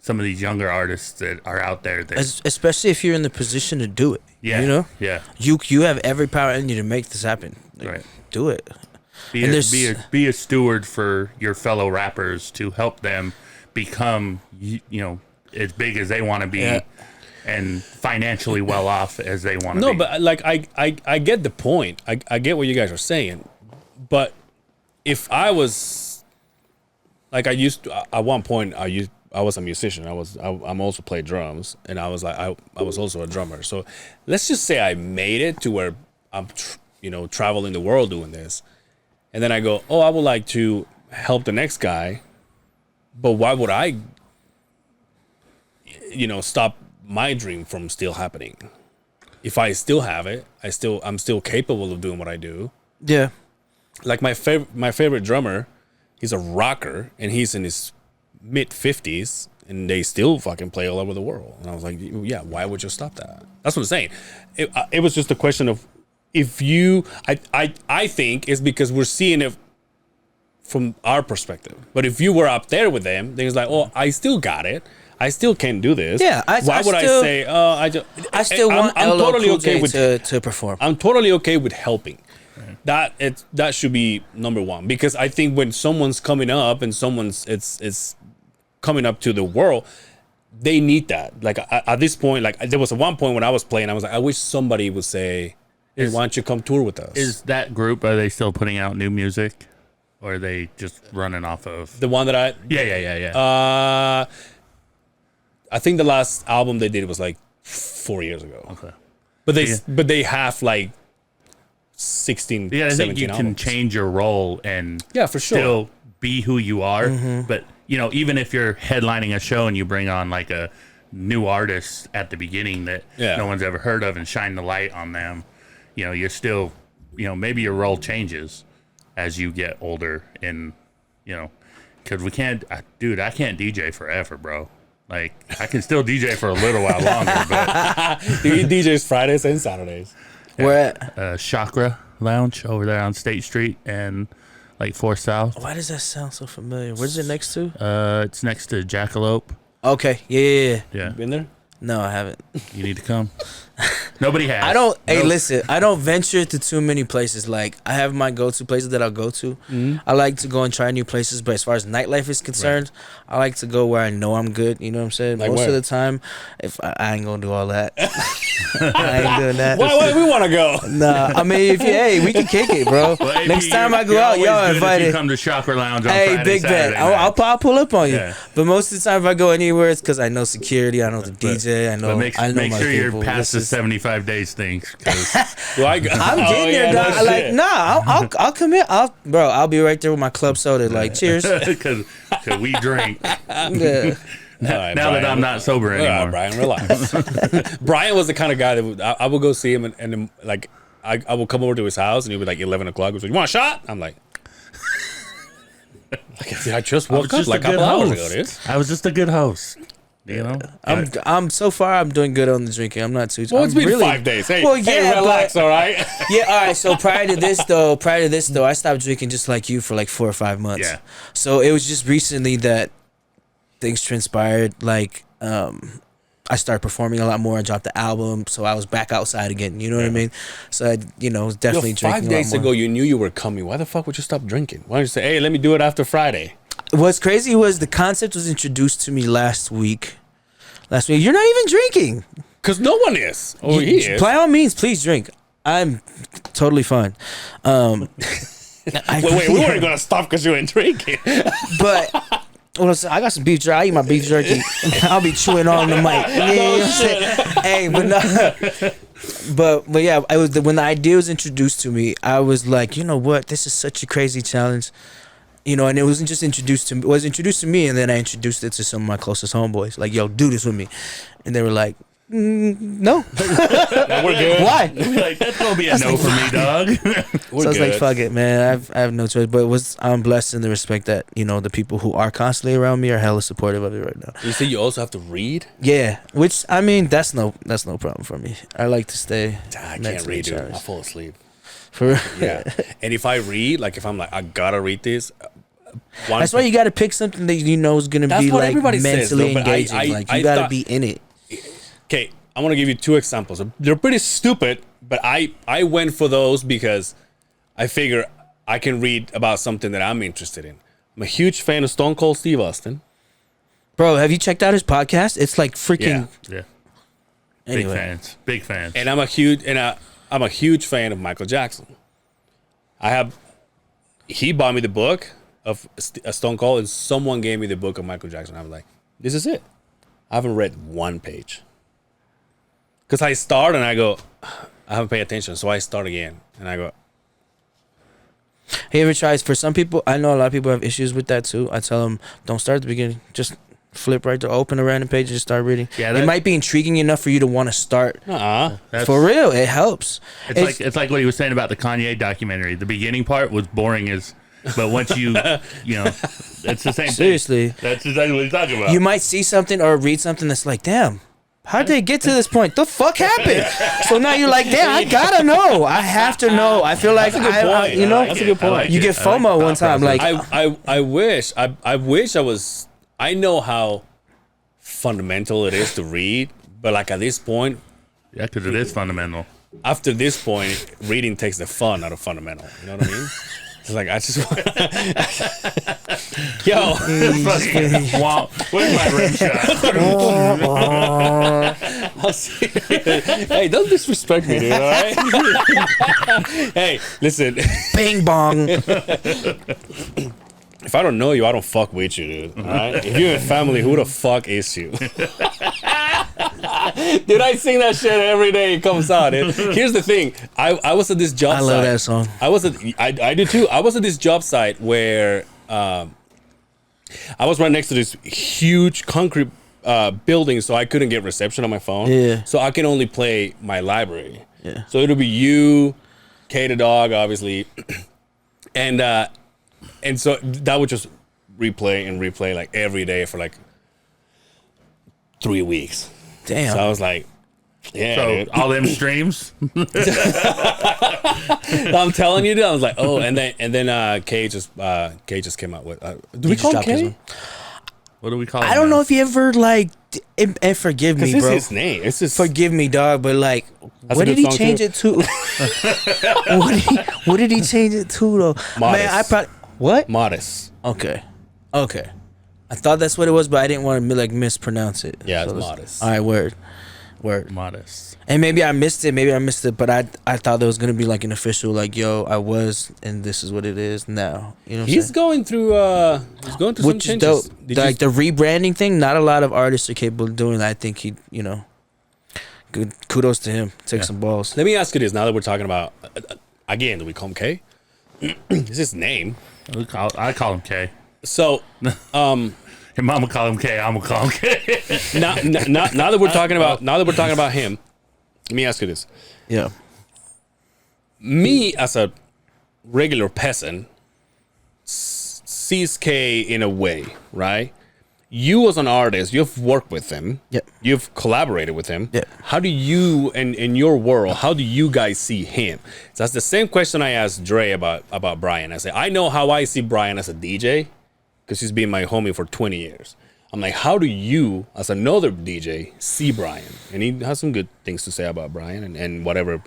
[SPEAKER 4] some of these younger artists that are out there.
[SPEAKER 3] Especially if you're in the position to do it.
[SPEAKER 4] Yeah.
[SPEAKER 3] You know?
[SPEAKER 4] Yeah.
[SPEAKER 3] You have every power in you to make this happen. Like,
[SPEAKER 4] right.
[SPEAKER 3] Do it.
[SPEAKER 4] Be a steward for your fellow rappers to help them become, you know, as big as they want to be and financially well off as they want to be.
[SPEAKER 2] No, but like I get the point. I get what you guys are saying. But if I was like, I used to, at one point I was a musician. I'm also play drums, and I was like I was also a drummer. So let's just say I made it to where I'm traveling the world doing this, and then I go, oh, I would like to help the next guy, but why would I stop my dream from still happening? If I still have it, I'm still capable of doing what I do.
[SPEAKER 3] Yeah.
[SPEAKER 2] Like my favorite drummer, he's a rocker, and he's in his mid-50s, and they still fucking play all over the world. And I was like, yeah, why would you stop that? That's what I'm saying. It was just a question of, if you, I think it's because we're seeing it from our perspective. But if you were up there with them, then it's like, oh, I still got it. I still can do this.
[SPEAKER 3] Yeah.
[SPEAKER 2] I say,
[SPEAKER 3] I still want I'm totally okay to perform.
[SPEAKER 2] I'm totally okay with helping. That should be number one, because I think when someone's coming up and it's coming up to the world, they need that. Like at this point, like there was one point when I was playing, I was like, I wish somebody would say, hey, why don't you come tour with us?
[SPEAKER 4] Is that group, are they still putting out new music, or are they just running off of
[SPEAKER 2] the one that I?
[SPEAKER 4] Yeah.
[SPEAKER 2] I think the last album they did was like 4 years ago.
[SPEAKER 4] Okay,
[SPEAKER 2] but they have like 16, 17
[SPEAKER 4] I think you
[SPEAKER 2] albums.
[SPEAKER 4] can change your role and
[SPEAKER 2] for sure
[SPEAKER 4] still be who you are. But you know, even if you're headlining a show and you bring on like a new artist at the beginning that no one's ever heard of and shine the light on them, you know, you're still, you know, maybe your role changes as you get older, and you know, because I can't DJ forever, bro. Like, I can still DJ for a little while longer, but
[SPEAKER 2] he DJs Fridays and Saturdays.
[SPEAKER 3] Where at?
[SPEAKER 4] Chakra Lounge over there on State Street and like 4th South.
[SPEAKER 3] Why does that sound so familiar? Where's it next to?
[SPEAKER 4] It's next to Jackalope.
[SPEAKER 3] Okay, yeah.
[SPEAKER 2] You been there?
[SPEAKER 3] No, I haven't.
[SPEAKER 4] You need to come. Nobody has.
[SPEAKER 3] I don't. Hey, listen. I don't venture to too many places. Like, I have my go-to places that I'll go to. I like to go and try new places, but as far as nightlife is concerned, I like to go where I know I'm good. You know what I'm saying?
[SPEAKER 2] Like
[SPEAKER 3] most
[SPEAKER 2] where?
[SPEAKER 3] of the time, if I ain't gonna do all that, I ain't doing that.
[SPEAKER 2] Why we want to go?
[SPEAKER 3] Nah, I mean, we can kick it, bro.
[SPEAKER 4] Well,
[SPEAKER 3] Next time I go out, y'all invited.
[SPEAKER 4] You come to Chakra Lounge on
[SPEAKER 3] Hey,
[SPEAKER 4] Friday,
[SPEAKER 3] big bet.
[SPEAKER 4] Saturday
[SPEAKER 3] I'll pull up on you.
[SPEAKER 4] Yeah.
[SPEAKER 3] But most of the time, if I go anywhere, it's because I know security, I know the DJ, I know.
[SPEAKER 4] But
[SPEAKER 3] I know
[SPEAKER 4] make
[SPEAKER 3] my
[SPEAKER 4] sure
[SPEAKER 3] people.
[SPEAKER 4] you're past the 75 days things.
[SPEAKER 3] I'm getting there, dog. I'll come in. I'll be right there with my club soda. Like, cheers.
[SPEAKER 4] Because we drink.
[SPEAKER 3] Yeah.
[SPEAKER 2] Right,
[SPEAKER 4] now that I'm not sober anymore.
[SPEAKER 2] All right, Brian, relax. Brian was the kind of guy that I would go see him, and then, like, I would come over to his house, and he'd be like 11 o'clock. He was like, you want a shot? I'm like, I just woke up like a couple hours ago, dude.
[SPEAKER 4] I was just a good host. You know,
[SPEAKER 3] I'm so far. I'm doing good on the drinking. I'm not too.
[SPEAKER 2] Well, it's been 5 days. Hey,
[SPEAKER 3] well, yeah,
[SPEAKER 2] relax, all right.
[SPEAKER 3] Yeah, all right. So prior to this, though, I stopped drinking just like you for like 4 or 5 months.
[SPEAKER 4] Yeah.
[SPEAKER 3] So it was just recently that things transpired. Like, I started performing a lot more. I dropped the album, so I was back outside again. You know what I mean? So I, was definitely drinking.
[SPEAKER 2] 5 days ago, you knew you were coming. Why the fuck would you stop drinking? Why don't you say, hey, let me do it after Friday?
[SPEAKER 3] What's crazy was the concept was introduced to me last week. last week. You're not even drinking.
[SPEAKER 2] Because no one is. Oh, he is.
[SPEAKER 3] By all means, please drink. I'm totally fine.
[SPEAKER 2] Wait, we weren't going to stop because you ain't drinking.
[SPEAKER 3] But I got some beef jerky. I eat my beef jerky. I'll be chewing on the mic. You know what I'm saying? Hey, but no. But yeah, I was when the idea was introduced to me, I was like, you know what? This is such a crazy challenge. You know, and it wasn't just introduced to me. It was introduced to me, and then I introduced it to some of my closest homeboys. Like, yo, do this with me. And they were like, no.
[SPEAKER 2] We're good.
[SPEAKER 3] Why?
[SPEAKER 4] Like, that's gonna be a no for me, dog.
[SPEAKER 3] So I was like, fuck it, man. I have no choice. But I'm blessed in the respect that, you know, the people who are constantly around me are hella supportive of it right now.
[SPEAKER 2] You say you also have to read?
[SPEAKER 3] Yeah, which I mean, that's no problem for me. I like to stay.
[SPEAKER 2] I can't read, dude. I fall asleep.
[SPEAKER 3] For
[SPEAKER 2] Yeah. And if I read, like if I'm like, I gotta read this.
[SPEAKER 3] That's why you gotta pick something that you know is gonna be like mentally engaging. Like you gotta be in it.
[SPEAKER 2] Okay, I want to give you 2 examples. They're pretty stupid, but I went for those because I figure I can read about something that I'm interested in. I'm a huge fan of Stone Cold Steve Austin.
[SPEAKER 3] Bro, have you checked out his podcast? It's like freaking.
[SPEAKER 4] Yeah.
[SPEAKER 3] Anyway.
[SPEAKER 4] Big fans.
[SPEAKER 2] And I'm a huge fan of Michael Jackson. He bought me the book of Stone Cold, and someone gave me the book of Michael Jackson. I was like, this is it. I haven't read 1 page. Because I start and I go, I haven't paid attention. So I start again and I go.
[SPEAKER 3] He ever tries, for some people, I know a lot of people have issues with that too. I tell them, don't start at the beginning. Just flip right to open a random page and just start reading. Yeah, it might be intriguing enough for you to want to start. For real, it helps.
[SPEAKER 4] It's like what he was saying about the Kanye documentary. The beginning part was boring but once you know, it's the same
[SPEAKER 3] Seriously.
[SPEAKER 4] thing. That's exactly what he's talking about.
[SPEAKER 3] You might see something or read something that's like, damn, how'd they get to this point? The fuck happened? So now you're like, damn, I gotta know. I have to know. I feel like
[SPEAKER 2] that's a good point.
[SPEAKER 3] You get FOMO one time. Like
[SPEAKER 2] I wish I was. I know how fundamental it is to read, but like at this point,
[SPEAKER 4] yeah, because it is fundamental.
[SPEAKER 2] After this point, reading takes the fun out of fundamental. You know what I mean? It's like I just yo,
[SPEAKER 4] wow, where's my rim shot?
[SPEAKER 2] I'll see. Hey, don't disrespect me, dude. All right. Hey, listen.
[SPEAKER 3] Bing bong.
[SPEAKER 2] If I don't know you, I don't fuck with you, dude. All right. If you're in family, who the fuck is you? Dude, I sing that shit every day it comes out. Here's the thing. I was at this job site.
[SPEAKER 3] I love that song.
[SPEAKER 2] I do too. I was at this job site where I was right next to this huge concrete building, so I couldn't get reception on my phone.
[SPEAKER 3] Yeah.
[SPEAKER 2] So I can only play my library.
[SPEAKER 3] Yeah.
[SPEAKER 2] So it'll be you, K the dog, obviously. And so that would just replay like every day for like 3 weeks.
[SPEAKER 3] Damn.
[SPEAKER 2] So I was like, yeah.
[SPEAKER 4] So
[SPEAKER 2] dude.
[SPEAKER 4] all them streams.
[SPEAKER 2] I'm telling you, dude. I was like, oh, and then Kay just came out with. Do we call him Kay?
[SPEAKER 4] What do we call him?
[SPEAKER 3] I don't know if he ever like. And forgive me, bro.
[SPEAKER 2] It's his name. It's just
[SPEAKER 3] forgive me, dog. But like, what did he change it to? What did he change it to though?
[SPEAKER 2] Modest.
[SPEAKER 3] Man, I probably what?
[SPEAKER 2] Modest.
[SPEAKER 3] Okay. I thought that's what it was, but I didn't want to like mispronounce it.
[SPEAKER 2] Yeah, so it's modest.
[SPEAKER 3] All right, word.
[SPEAKER 4] Modest.
[SPEAKER 3] And maybe I missed it. But I thought there was gonna be like an official like, yo, I was, and this is what it is now. You know, what
[SPEAKER 2] he's going through some changes.
[SPEAKER 3] Dope. Like the rebranding thing. Not a lot of artists are capable of doing that. I think he, you know, good kudos to him. Take some balls.
[SPEAKER 2] Let me ask you this: now that we're talking about again, do we call him K? Is his name?
[SPEAKER 4] I call him K.
[SPEAKER 2] So,
[SPEAKER 4] Your mama call him K. I'm gonna call him K.
[SPEAKER 2] now that we're talking about him, let me ask you this:
[SPEAKER 3] Yeah.
[SPEAKER 2] me as a regular peasant sees K in a way, right? You as an artist, you've worked with him.
[SPEAKER 3] Yep.
[SPEAKER 2] You've collaborated with him.
[SPEAKER 3] Yeah.
[SPEAKER 2] How do you, in your world, how do you guys see him? So that's the same question I asked Dre about Brian. I say, I know how I see Brian as a DJ because he's been my homie for 20 years. I'm like, how do you, as another DJ, see Brian? And he has some good things to say about Brian and whatever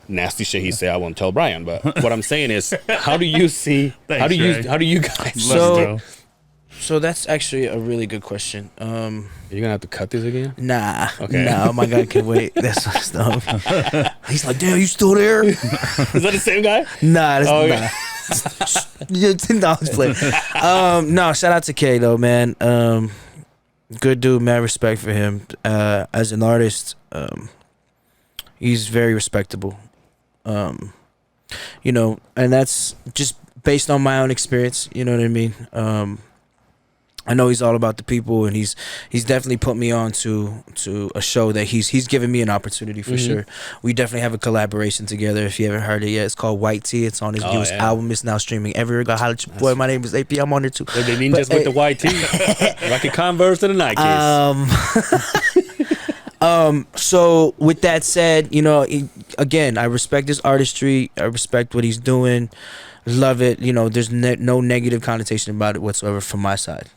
[SPEAKER 2] nasty shit he say, I won't tell Brian. But what I'm saying is, how do you see?
[SPEAKER 4] Thanks,
[SPEAKER 2] how do you guys?
[SPEAKER 3] So So that's actually a really good question.
[SPEAKER 2] You're gonna have to cut this again?
[SPEAKER 3] Nah.
[SPEAKER 2] Okay.
[SPEAKER 3] Nah, my guy can wait. That's what stuff. He's like, damn, you still there?
[SPEAKER 2] Is that the same guy?
[SPEAKER 3] Nah, that's
[SPEAKER 2] Okay.
[SPEAKER 3] nah. $10 play. No, shout out to K though, man. Good dude, mad respect for him. As an artist, he's very respectable. You know, and that's just based on my own experience, you know what I mean? I know he's all about the people, and he's definitely put me on to a show that he's given me an opportunity for sure. We definitely have a collaboration together. If you haven't heard it yet, it's called White Tea. It's on his newest album. It's now streaming everywhere. Go holler at your boy. My name is AP. I'm on there too.
[SPEAKER 2] They mean just with the white tee, rocking Converse to the Nikes.
[SPEAKER 3] So with that said, you know, again, I respect his artistry. I respect what he's doing. Love it. You know, there's no negative connotation about it whatsoever from my side.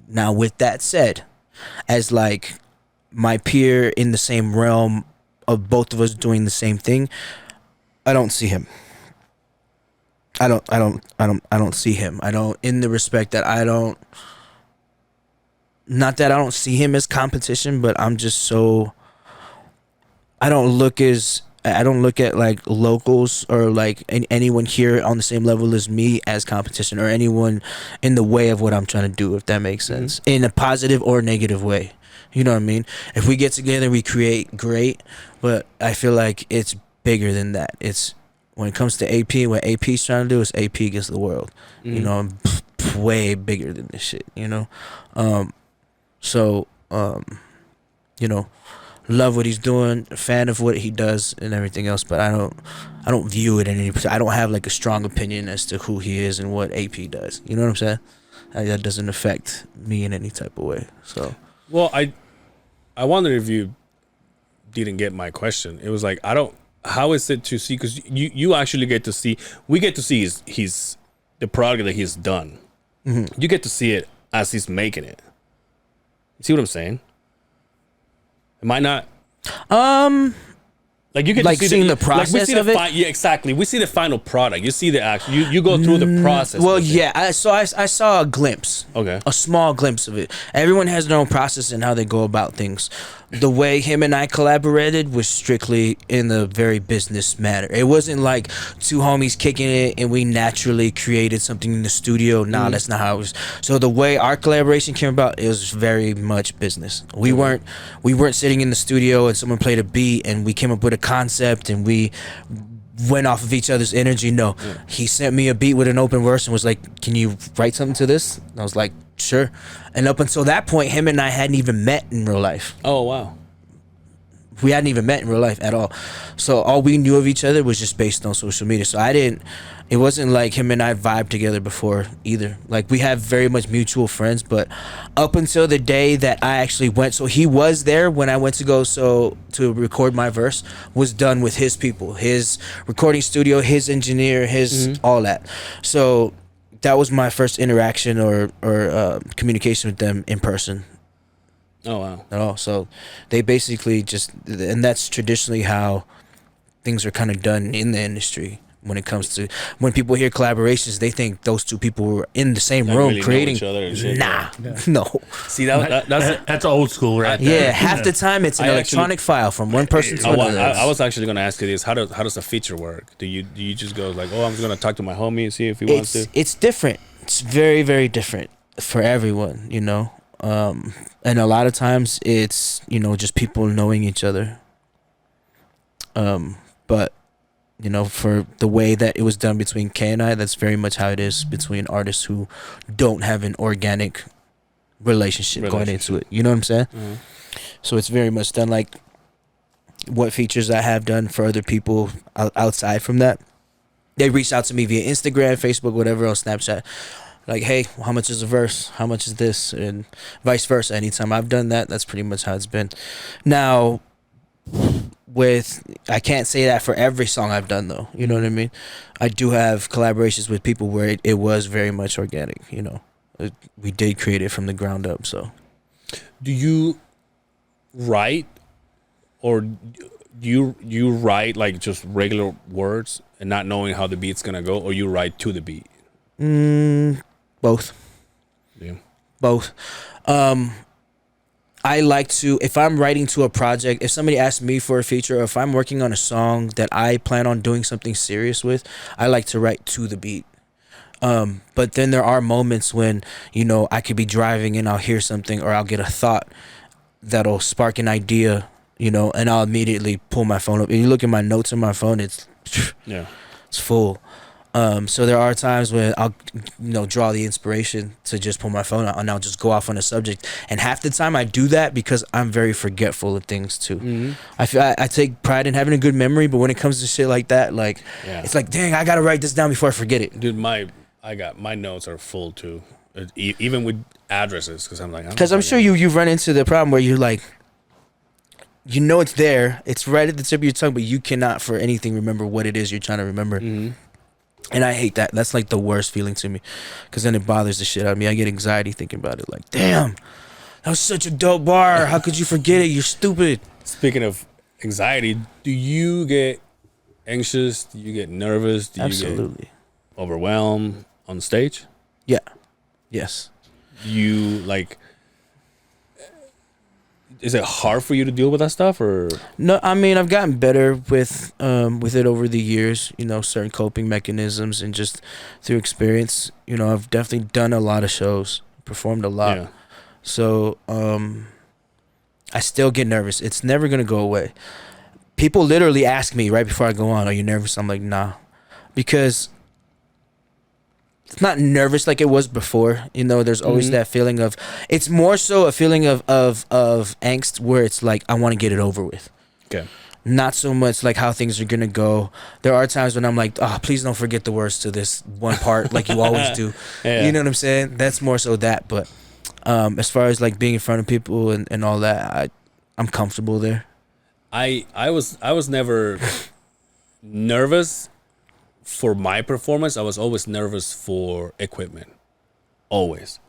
[SPEAKER 3] Now, with that said, as like my peer in the same realm of both of us doing the same thing, I don't see him. I don't see him. I don't, in the respect that I don't, not that I don't see him as competition, but I'm just so, I don't look at like locals or like anyone here on the same level as me as competition, or anyone in the way of what I'm trying to do, if that makes sense, in a positive or negative way. You know what I mean? If we get together, we create, great, but I feel like it's bigger than that. It's, when it comes to AP, what AP's trying to do is AP against the world. You know, I'm way bigger than this shit, you know? You know, love what he's doing, a fan of what he does and everything else, but I don't view it in any, I don't have like a strong opinion as to who he is and what AP does. You know what I'm saying? That doesn't affect me in any type of way. So,
[SPEAKER 2] well, I wonder if you didn't get my question. It was like, how is it to see, because you actually get to see, we get to see his the product that he's done. You get to see it as he's making it. You see what I'm saying? Am I not? Like you get
[SPEAKER 3] like
[SPEAKER 2] to see
[SPEAKER 3] seeing the process of it.
[SPEAKER 2] Yeah, exactly. We see the final product. You see the actual. You go through the process.
[SPEAKER 3] Well, yeah. I saw a glimpse.
[SPEAKER 2] Okay.
[SPEAKER 3] A small glimpse of it. Everyone has their own process and how they go about things. The way him and I collaborated was strictly in the very business matter. It wasn't like two homies kicking it and we naturally created something in the studio. Nah, that's not how it was. So the way our collaboration came about, it was very much business. We weren't sitting in the studio and someone played a beat and we came up with a concept and we went off of each other's energy. No, he sent me a beat with an open verse and was like, "Can you write something to this?" And I was like, "Sure." And up until that point, him and I hadn't even met in real life.
[SPEAKER 2] Oh wow.
[SPEAKER 3] We hadn't even met in real life at all. So all we knew of each other was just based on social media. So it wasn't like him and I vibed together before either. Like we have very much mutual friends, but up until the day that I actually went, so he was there when I went to go to record my verse, was done with his people, his recording studio, his engineer, his all that. So that was my first interaction or communication with them in person.
[SPEAKER 2] Oh wow.
[SPEAKER 3] At all. So they basically just, and that's traditionally how things are kind of done in the industry. When it comes to, when people hear collaborations, they think those two people were in the same room
[SPEAKER 2] really know
[SPEAKER 3] creating.
[SPEAKER 2] each other and shit.
[SPEAKER 3] Nah, no.
[SPEAKER 2] See that's
[SPEAKER 4] old school, right?
[SPEAKER 3] Yeah, half the time it's an electronic file from one person to another.
[SPEAKER 2] I was actually going to ask you this: how does a feature work? Do you just go like, oh, I'm just going to talk to my homie and see if he wants to?
[SPEAKER 3] It's different. It's very, very different for everyone, you know. And a lot of times it's, you know, just people knowing each other. But you know, for the way that it was done between Kay and I, that's very much how it is between artists who don't have an organic relationship going into it. You know what I'm saying? So it's very much done like what features I have done for other people outside from that. They reached out to me via Instagram, Facebook, whatever, on Snapchat. Like, hey, how much is a verse? How much is this? And vice versa. Anytime I've done that, that's pretty much how it's been. Now, I can't say that for every song I've done though. You know what I mean? I do have collaborations with people where it was very much organic. You know, we did create it from the ground up. So,
[SPEAKER 2] do you write, or do you write like just regular words and not knowing how the beat's gonna go, or you write to the beat?
[SPEAKER 3] Both.
[SPEAKER 2] Yeah.
[SPEAKER 3] Both. I like to, if I'm writing to a project, if somebody asks me for a feature, or if I'm working on a song that I plan on doing something serious with, I like to write to the beat. But then there are moments when, I could be driving and I'll hear something, or I'll get a thought that'll spark an idea, and I'll immediately pull my phone up. If you look at my notes on my phone, it's full. So there are times when I'll, draw the inspiration to just pull my phone out, and I'll just go off on a subject. And half the time I do that because I'm very forgetful of things too.
[SPEAKER 2] Mm-hmm.
[SPEAKER 3] I feel I take pride in having a good memory, but when it comes to shit like that, it's like, dang, I gotta write this down before I forget it.
[SPEAKER 2] Dude, my notes are full too, even with addresses, because
[SPEAKER 3] I'm sure you've run into the problem where you're like, it's there, it's right at the tip of your tongue, but you cannot for anything remember what it is you're trying to remember.
[SPEAKER 2] Mm-hmm.
[SPEAKER 3] And I hate that. That's like the worst feeling to me, because then it bothers the shit out of me. I get anxiety thinking about it. Like, damn, that was such a dope bar. How could you forget it? You're stupid.
[SPEAKER 2] Speaking of anxiety, do you get anxious? Do you get nervous? Do you
[SPEAKER 3] Absolutely.
[SPEAKER 2] get overwhelmed on stage?
[SPEAKER 3] Yeah. Yes.
[SPEAKER 2] Is it hard for you to deal with that stuff, or?
[SPEAKER 3] No, I mean, I've gotten better with it over the years, certain coping mechanisms, and just through experience. I've definitely done a lot of shows, performed a lot.
[SPEAKER 2] Yeah.
[SPEAKER 3] So, I still get nervous. It's never going to go away. People literally ask me right before I go on, "Are you nervous?" I'm like, "Nah." Because it's not nervous like it was before. There's always that feeling of, it's more so a feeling of angst where it's like, I want to get it over with.
[SPEAKER 2] Okay.
[SPEAKER 3] Not so much like how things are going to go. There are times when I'm like, oh, please don't forget the words to this one part like you always do.
[SPEAKER 2] Yeah.
[SPEAKER 3] You know what I'm saying? That's more so that. But as far as like being in front of people and all that, I'm comfortable there.
[SPEAKER 2] I was never nervous for my performance. I was always nervous for equipment. Always.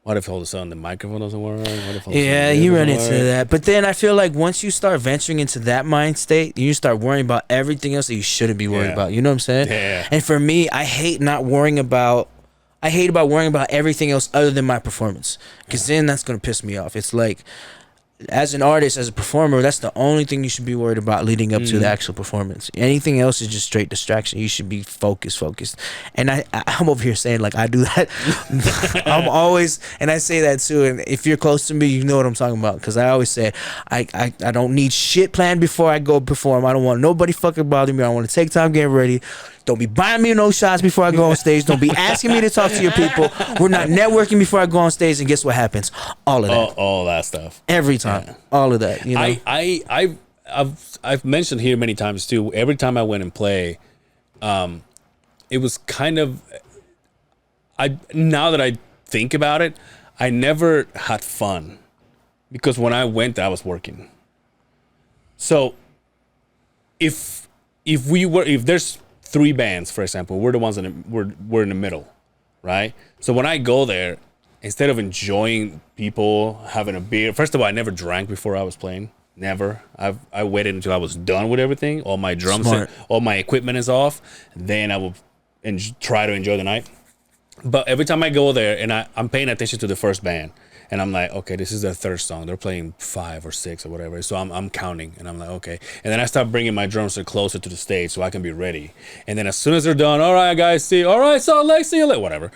[SPEAKER 2] What if all of a sudden the microphone doesn't work? What if all of a sudden
[SPEAKER 3] you run into that. But then I feel like once you start venturing into that mind state, you start worrying about everything else that you shouldn't be worried about. You know what I'm saying?
[SPEAKER 2] Yeah.
[SPEAKER 3] And for me, I hate worrying about everything else other than my performance. Because then that's going to piss me off. It's like, as an artist, as a performer, that's the only thing you should be worried about leading up to the actual performance. Anything else is just straight distraction. You should be focused. And I'm over here saying like I do that. I'm always, and I say that too. And if you're close to me, you know what I'm talking about. Because I always say I don't need shit planned before I go perform. I don't want nobody fucking bother me. I want to take time getting ready. Don't be buying me no shots before I go on stage. Don't be asking me to talk to your people. We're not networking before I go on stage. And guess what happens? All of that.
[SPEAKER 2] All that stuff.
[SPEAKER 3] Every time. Yeah. All of that.
[SPEAKER 2] I've mentioned here many times too. Every time I went and play, it was kind of. Now that I think about it, I never had fun, because when I went, I was working. So, if there's 3 bands, for example, we're the ones we're in the middle, right? So when I go there, instead of enjoying people having a beer, first of all, I never drank before I was playing. Never. I waited until I was done with everything. All my drums, all my equipment is off. Then I will try to enjoy the night. But every time I go there, and I'm paying attention to the first band, and I'm like, okay, this is their third song. They're playing 5 or 6 or whatever. So I'm counting, and I'm like, okay. And then I start bringing my drums closer to the stage so I can be ready. And then as soon as they're done, all right, guys, see you later, whatever.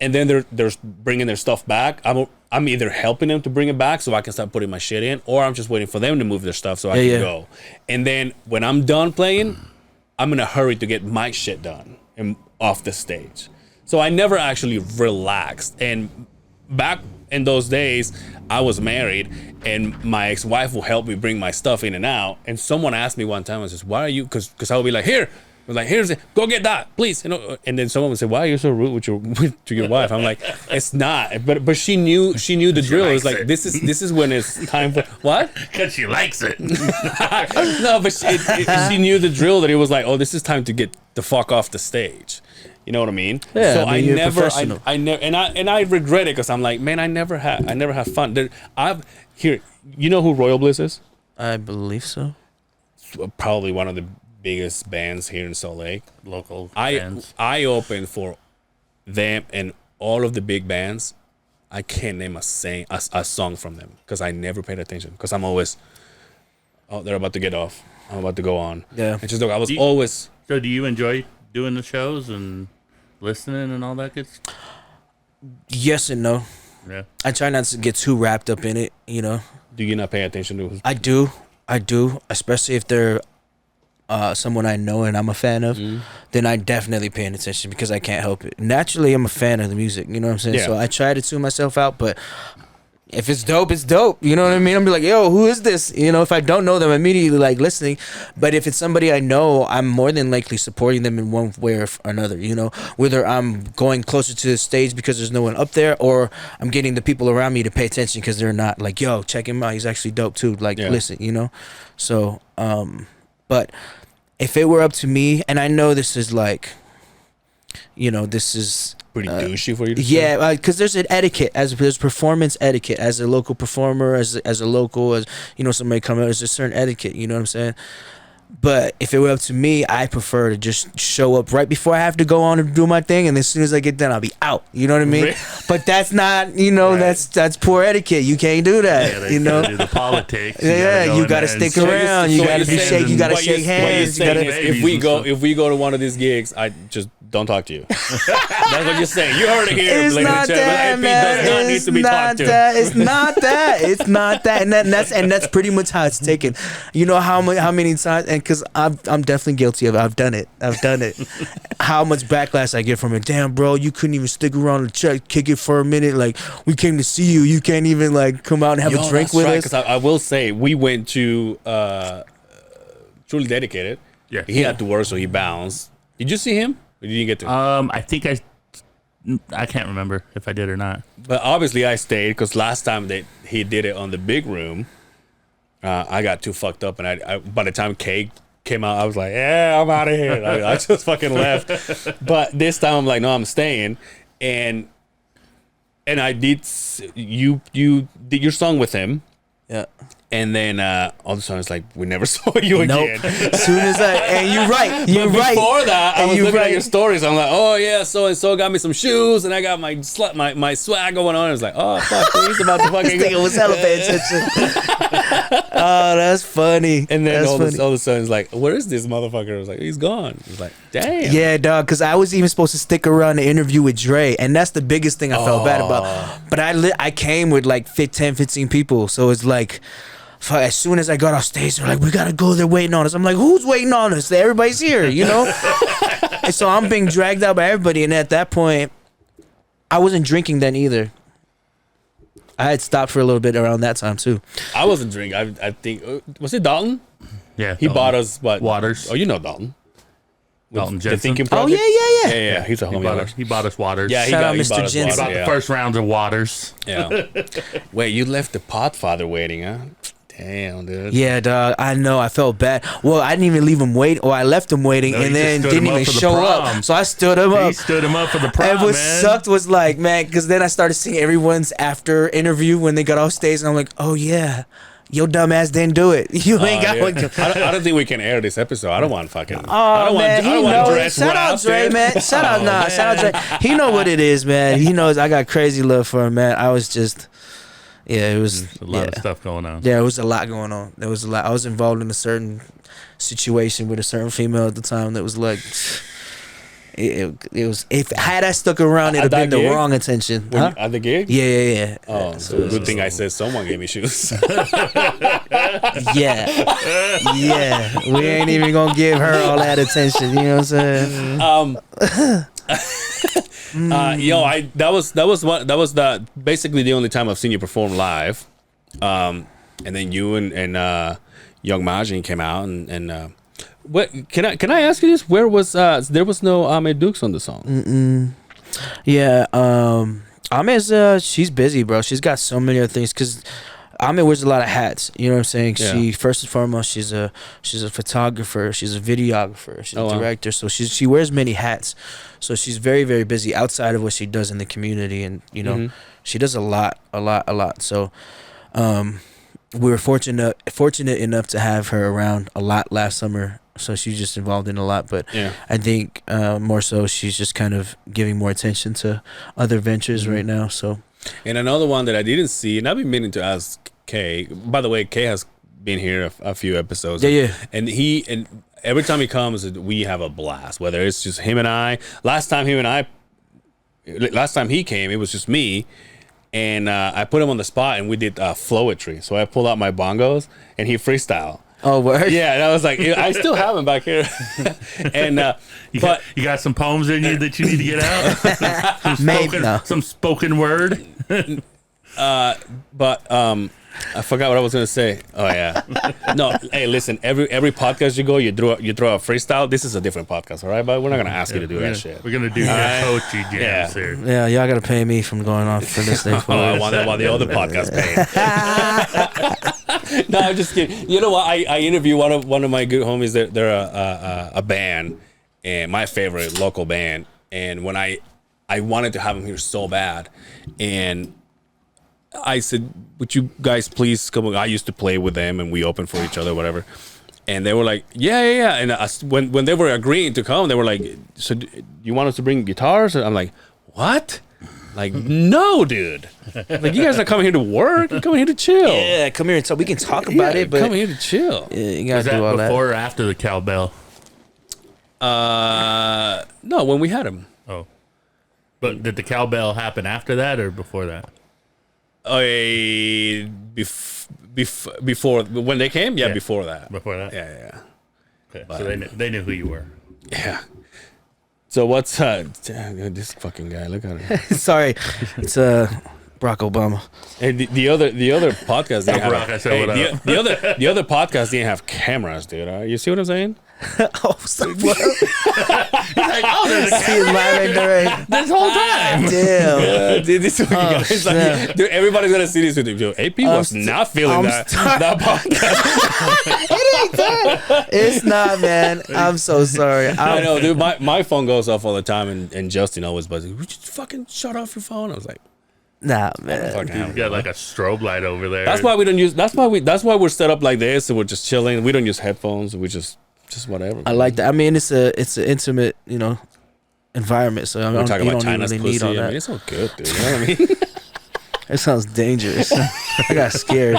[SPEAKER 2] And then they're bringing their stuff back. I'm either helping them to bring it back so I can start putting my shit in, or I'm just waiting for them to move their stuff so I can go. And then when I'm done playing, I'm in a hurry to get my shit done and off the stage. So I never actually relaxed. And back in those days, I was married, and my ex-wife will help me bring my stuff in and out. And someone asked me one time, I says, "Why are you?" Because I would be like, "Here." I was like, "Here's it. Go get that, please." And then someone would say, "Why are you so rude to your wife?" I'm like, "It's not." But she knew the drill. It was like, this is when it's time for what?
[SPEAKER 4] Because she likes it.
[SPEAKER 2] No, but she knew the drill, that it was like, oh, this is time to get the fuck off the stage. You know what I mean?
[SPEAKER 3] Yeah.
[SPEAKER 2] So
[SPEAKER 3] you're professional.
[SPEAKER 2] I never, and I regret it, because I'm like, man, I never have fun. You know who Royal Bliss is?
[SPEAKER 3] I believe so.
[SPEAKER 2] Probably one of the biggest bands here in Salt Lake.
[SPEAKER 4] Local bands.
[SPEAKER 2] I opened for them and all of the big bands I can't name a song from them because I never paid attention because I'm always, oh, they're about to get off. I'm about to go on.
[SPEAKER 3] Yeah.
[SPEAKER 2] It's just I was always.
[SPEAKER 4] So do you enjoy doing the shows and listening and all that good stuff?
[SPEAKER 3] Yes and no.
[SPEAKER 4] Yeah.
[SPEAKER 3] I try not to get too wrapped up in it, you know.
[SPEAKER 2] Do you not pay attention to?
[SPEAKER 3] I do, especially if they're someone I know and I'm a fan of. Then I definitely paying attention because I can't help it. Naturally, I'm a fan of the music. You know what I'm saying?
[SPEAKER 2] Yeah.
[SPEAKER 3] So I try to tune myself out, but if it's dope, it's dope. You know what I mean? I'm be like, yo, who is this? You know, if I don't know them, I'm immediately like listening. But if it's somebody I know, I'm more than likely supporting them in one way or another. You know, whether I'm going closer to the stage because there's no one up there, or I'm getting the people around me to pay attention because they're not like, yo, check him out. He's actually dope too. Like, listen, you know. So, but if it were up to me, and I know this is like, you know, this is
[SPEAKER 2] Pretty douchey for you to say?
[SPEAKER 3] yeah, because there's an etiquette, there's performance etiquette as a local performer, as a local, as you know, somebody coming out, there's a certain etiquette, you know what I'm saying? But if it were up to me, I prefer to just show up right before I have to go on and do my thing, and as soon as I get done, I'll be out. You know what I mean? But that's not, you know, that's poor etiquette. You can't do that. You know,
[SPEAKER 4] do the politics.
[SPEAKER 3] You gotta stick around. You gotta be shake. You gotta shake hands. You gotta.
[SPEAKER 2] If we go to one of these gigs, I just don't talk to you. That's what you're saying. You heard it here.
[SPEAKER 3] It's not that, man. It's not that. It's not that. It's not that. And that's pretty much how it's taken. You know how many times, and because I'm definitely guilty of it. I've done it. How much backlash I get from it. Damn, bro, you couldn't even stick around and kick it for a minute. Like, we came to see you. You can't even like come out and have a drink with us.
[SPEAKER 2] Because I will say we went to Truly Dedicated.
[SPEAKER 4] Yeah.
[SPEAKER 2] He had to work, so he bounced. Did you see him? Or did you get to?
[SPEAKER 4] I think I can't remember if I did or not.
[SPEAKER 2] But obviously I stayed because last time he did it on the big room, I got too fucked up, and I by the time Cake came out, I was like, yeah, I'm out of here. I just fucking left. But this time I'm like, no, I'm staying, and I did. You did your song with him.
[SPEAKER 3] Yeah.
[SPEAKER 2] And then all of a sudden it's like, we never saw you again.
[SPEAKER 3] As soon as and you're right.
[SPEAKER 2] Before that, I was looking at your stories. I'm like, oh yeah, so and so got me some shoes, and I got my swag going on. I was like, oh fuck, he's about to fucking.
[SPEAKER 3] This nigga was hella paying attention. Oh, that's funny.
[SPEAKER 2] And then all of a sudden it's like, where is this motherfucker? I was like, he's gone. It's like, damn.
[SPEAKER 3] Yeah, dog. Because I was even supposed to stick around the interview with Dre, and that's the biggest thing I felt bad about. But I came with like 10, 15 people, so it's like. As soon as I got off stage, they're like, we gotta go, they're waiting on us. I'm like, who's waiting on us? Everybody's here, you know? And so I'm being dragged out by everybody, and at that point, I wasn't drinking then either. I had stopped for a little bit around that time too.
[SPEAKER 2] I wasn't drinking. I think, was it Dalton?
[SPEAKER 4] Yeah.
[SPEAKER 2] He bought us what?
[SPEAKER 4] Waters.
[SPEAKER 2] Oh, you know Dalton.
[SPEAKER 4] Dalton
[SPEAKER 2] The
[SPEAKER 4] Jensen.
[SPEAKER 2] Thinking
[SPEAKER 3] Oh,
[SPEAKER 2] Project?
[SPEAKER 3] yeah.
[SPEAKER 2] He's a homie of ours.
[SPEAKER 4] He bought us waters.
[SPEAKER 2] Yeah,
[SPEAKER 3] Shout out
[SPEAKER 2] he
[SPEAKER 3] Mr.
[SPEAKER 2] bought us
[SPEAKER 3] Jensen.
[SPEAKER 2] water,
[SPEAKER 4] Bought the
[SPEAKER 2] yeah.
[SPEAKER 4] first rounds of waters.
[SPEAKER 2] Yeah. Wait, you left the Podfather waiting, huh? Damn, dude.
[SPEAKER 3] Yeah, dog. I know. I felt bad. Well, I didn't even leave him wait, or I left him waiting,
[SPEAKER 4] No,
[SPEAKER 3] and
[SPEAKER 4] you just
[SPEAKER 3] then
[SPEAKER 4] stood
[SPEAKER 3] didn't
[SPEAKER 4] him up
[SPEAKER 3] even
[SPEAKER 4] for the
[SPEAKER 3] show
[SPEAKER 4] prom.
[SPEAKER 3] up. So I stood him
[SPEAKER 4] He
[SPEAKER 3] up.
[SPEAKER 4] stood him up for the prom,
[SPEAKER 3] And what
[SPEAKER 4] man.
[SPEAKER 3] sucked was like, man, because then I started seeing everyone's after interview when they got off stage, and I'm like, oh yeah, your dumb ass didn't do it. You ain't got one.
[SPEAKER 2] I don't think we can air this episode. I don't want fucking.
[SPEAKER 3] Oh
[SPEAKER 2] I don't
[SPEAKER 3] man,
[SPEAKER 2] want, I
[SPEAKER 3] he
[SPEAKER 2] don't want
[SPEAKER 3] knows.
[SPEAKER 2] dress
[SPEAKER 3] Shout out
[SPEAKER 2] wraps,
[SPEAKER 3] Dre,
[SPEAKER 2] dude.
[SPEAKER 3] man. Shout out,
[SPEAKER 2] Oh,
[SPEAKER 3] shout out Dre. He know what it is, man. He knows I got crazy love for him, man. I was just, yeah, it was
[SPEAKER 4] There's a lot of stuff going on.
[SPEAKER 3] Yeah, it was a lot going on. There was a lot. I was involved in a certain situation with a certain female at the time that was like, it was. If had I stuck around, it'd have been the wrong attention.
[SPEAKER 2] When
[SPEAKER 3] Huh?
[SPEAKER 2] you- at the gig?
[SPEAKER 3] Yeah.
[SPEAKER 2] Oh, so good thing I said someone gave me shoes.
[SPEAKER 3] Yeah. We ain't even gonna give her all that attention. You know what I'm saying?
[SPEAKER 2] That was basically the only time I've seen you perform live. And then you and Young Majin came out and what can I ask you this? Where was there was no Ahmed Dukes on the song?
[SPEAKER 3] Yeah. Ahmed's she's busy, bro. She's got so many other things because Ahmed wears a lot of hats. You know what I'm saying?
[SPEAKER 2] Yeah.
[SPEAKER 3] She first and foremost, she's a photographer, she's a videographer, she's
[SPEAKER 2] Oh,
[SPEAKER 3] a
[SPEAKER 2] wow.
[SPEAKER 3] director. So she wears many hats. So she's very, very busy outside of what she does in the community, and you know she does a lot. So we were fortunate enough to have her around a lot last summer. So she's just involved in a lot, but
[SPEAKER 2] Yeah.
[SPEAKER 3] I think more so she's just kind of giving more attention to other ventures right now. So
[SPEAKER 2] And another one that I didn't see, and I've been meaning to ask Kay. By the way, Kay has been here a few episodes.
[SPEAKER 3] Yeah.
[SPEAKER 2] And every time he comes, we have a blast. Whether it's just him and I. Last time he came, it was just me. And I put him on the spot, and we did flowetry. So I pulled out my bongos, and he freestyle.
[SPEAKER 3] Oh, word?
[SPEAKER 2] Yeah, and I was like, I still have him back here. And
[SPEAKER 4] you got some poems in you that you need to get out. Some spoken word.
[SPEAKER 2] I forgot what I was gonna say. Oh yeah. No, hey, listen. Every podcast you go, you throw a freestyle. This is a different podcast, all right? But we're not gonna ask you to do that shit.
[SPEAKER 4] We're gonna do your poetry jams here.
[SPEAKER 3] Yeah, y'all gotta pay me from going on for this thing.
[SPEAKER 2] I want that while the other podcast paid. No, I'm just kidding. You know what? I interviewed one of my good homies. They're a band, and my favorite local band. And when I wanted to have them here so bad, and I said, would you guys please come? I used to play with them, and we opened for each other, whatever. And they were like, yeah. And when they were agreeing to come, they were like, so do you want us to bring guitars? And I'm like, what? Like, no, dude. Like, you guys are coming here to work. You're coming here to chill.
[SPEAKER 3] Yeah, come here and talk. We can talk about it, but
[SPEAKER 2] coming here to chill.
[SPEAKER 3] Yeah, you gotta do all that.
[SPEAKER 4] Before or after the cowbell?
[SPEAKER 2] No, when we had him.
[SPEAKER 4] Oh. But did the cowbell happen after that or before that?
[SPEAKER 2] Before when they came, yeah, before that.
[SPEAKER 4] Before that,
[SPEAKER 2] yeah.
[SPEAKER 4] Okay. So they knew who you were.
[SPEAKER 2] Yeah. So what's this fucking guy? Look at him.
[SPEAKER 3] Sorry, it's Barack Obama.
[SPEAKER 2] Hey, the other podcast didn't have. The other podcast didn't have cameras, dude. You see what I'm saying?
[SPEAKER 3] Oh, so what?
[SPEAKER 4] He's like, oh, there's a camera this whole time.
[SPEAKER 3] Damn.
[SPEAKER 2] Dude, this fucking guy is like, dude, everybody's gonna see this with him. AP was not feeling that podcast.
[SPEAKER 3] It ain't that. It's not, man. I'm so sorry.
[SPEAKER 2] I know, dude. My phone goes off all the time, and Justin always buzzes. Would you fucking shut off your phone? I was like,
[SPEAKER 3] nah, man.
[SPEAKER 4] Dude, you got like a strobe light over there.
[SPEAKER 2] That's why we don't use. That's why we're set up like this. So we're just chilling. We don't use headphones. We just whatever.
[SPEAKER 3] I like that. I mean, it's an intimate, environment. So
[SPEAKER 2] we're talking about
[SPEAKER 3] don't
[SPEAKER 2] China's
[SPEAKER 3] really
[SPEAKER 2] pussy.
[SPEAKER 3] need all that.
[SPEAKER 2] I mean, it's all good, dude. You know what I mean?
[SPEAKER 3] It sounds dangerous. I got scared.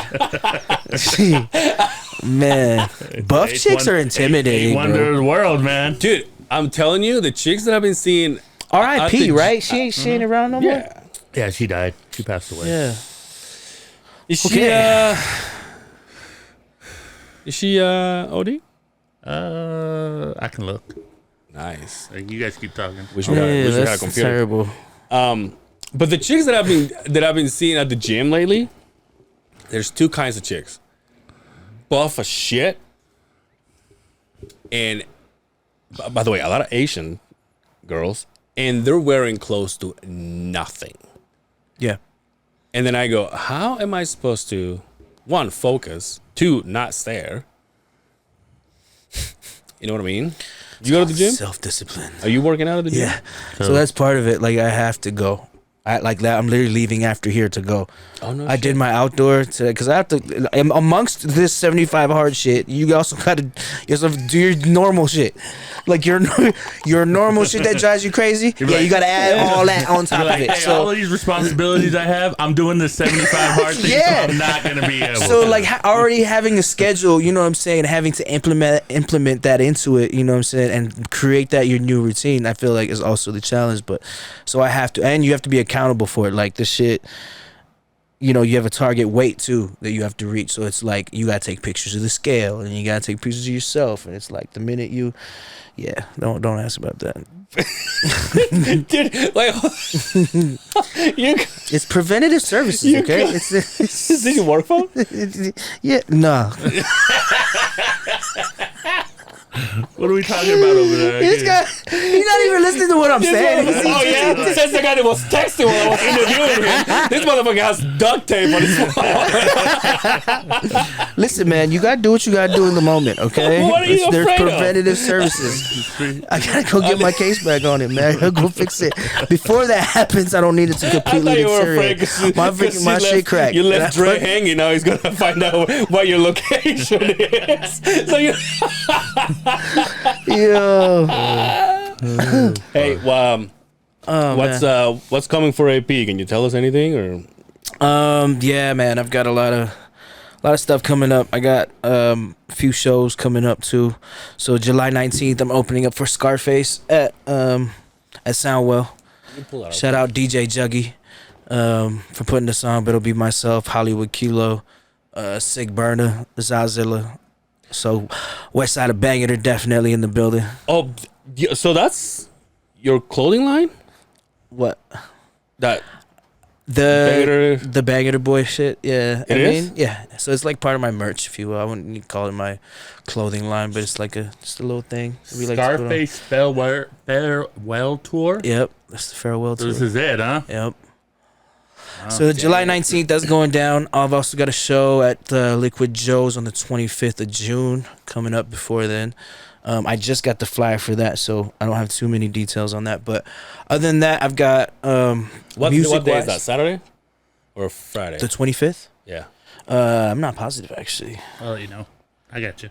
[SPEAKER 3] Man, buff chicks are intimidating.
[SPEAKER 4] Wonder of the world, man.
[SPEAKER 2] Dude, I'm telling you, the chicks that I've been seeing.
[SPEAKER 3] R.I.P. Right? She ain't around no more.
[SPEAKER 4] Yeah, she died. She passed away.
[SPEAKER 3] Yeah.
[SPEAKER 2] Is she OD?
[SPEAKER 4] I can look.
[SPEAKER 2] Nice.
[SPEAKER 4] You guys keep talking.
[SPEAKER 2] Wish we had a computer.
[SPEAKER 3] Terrible.
[SPEAKER 2] But the chicks that I've been seeing at the gym lately, there's two kinds of chicks. Buff as shit. And by the way, a lot of Asian girls, and they're wearing close to nothing.
[SPEAKER 3] Yeah.
[SPEAKER 2] And then I go, how am I supposed to, one, focus, two, not stare? You know what I mean? You go to the gym?
[SPEAKER 3] Self-discipline.
[SPEAKER 2] Are you working out at the gym?
[SPEAKER 3] Yeah. So that's part of it. Like, I have to go. I'm literally leaving after here to go.
[SPEAKER 2] Oh, no
[SPEAKER 3] I did my outdoor today because I have to. Amongst this 75 hard shit, you also got to do your normal shit, like your normal shit that drives you crazy. Yeah, you got to add all that on top of it.
[SPEAKER 4] Hey,
[SPEAKER 3] So
[SPEAKER 4] all of these responsibilities I have, I'm doing the 75 hard thing.
[SPEAKER 3] Yeah.
[SPEAKER 4] So I'm not gonna be able.
[SPEAKER 3] So
[SPEAKER 4] to.
[SPEAKER 3] like already having a schedule, you know what I'm saying, having to implement that into it, you know what I'm saying, and create that your new routine. I feel like is also the challenge. But so I have to, and you have to be accountable for it. Like this shit. You have a target weight too that you have to reach. So it's like you gotta take pictures of the scale and you gotta take pictures of yourself. And it's like the minute don't ask about that.
[SPEAKER 2] Dude, like,
[SPEAKER 3] it's preventative services, okay? Is
[SPEAKER 2] this your work phone?
[SPEAKER 3] Yeah, no.
[SPEAKER 4] What are we talking about over there?
[SPEAKER 3] This guy, he's not even listening to what I'm saying.
[SPEAKER 2] Oh yeah, says the guy that was texting when I was interviewing him. This motherfucker has duct tape on his phone.
[SPEAKER 3] Listen, man, you gotta do what you gotta do in the moment, okay?
[SPEAKER 2] What are you
[SPEAKER 3] There's
[SPEAKER 2] afraid
[SPEAKER 3] preventative services. I gotta go get my case back on it, man. I'll go fix it. Before that happens, I don't need it to completely deteriorate. My shit cracked.
[SPEAKER 2] You left Dre hanging. Now he's gonna find out what your location is. So you.
[SPEAKER 3] Yo.
[SPEAKER 2] Hey, What's coming for AP? Can you tell us anything or?
[SPEAKER 3] Yeah, man, I've got a lot of stuff coming up. I got a few shows coming up too. So July 19th, I'm opening up for Scarface at Soundwell. Shout out DJ Juggy for putting this on. But it'll be myself, Hollywood Kilo, Sig Burner, Zazilla. So West Side of Bangor definitely in the building.
[SPEAKER 2] Oh, so that's your clothing line?
[SPEAKER 3] What?
[SPEAKER 2] That
[SPEAKER 3] the Bangor Boy shit, yeah.
[SPEAKER 2] It is?
[SPEAKER 3] Yeah. So it's like part of my merch, if you will. I wouldn't call it my clothing line, but it's like just a little thing. We like
[SPEAKER 4] Scarface farewell tour.
[SPEAKER 3] Yep, that's the farewell tour.
[SPEAKER 4] This is it, huh?
[SPEAKER 3] Yep. So July 19th, that's going down. I've also got a show at Liquid Joe's on the 25th of June coming up before then. I just got the flyer for that, so I don't have too many details on that. But other than that, I've got
[SPEAKER 2] what day is that? Saturday or Friday?
[SPEAKER 3] The 25th?
[SPEAKER 2] Yeah.
[SPEAKER 3] I'm not positive, actually.
[SPEAKER 4] Well, I got you.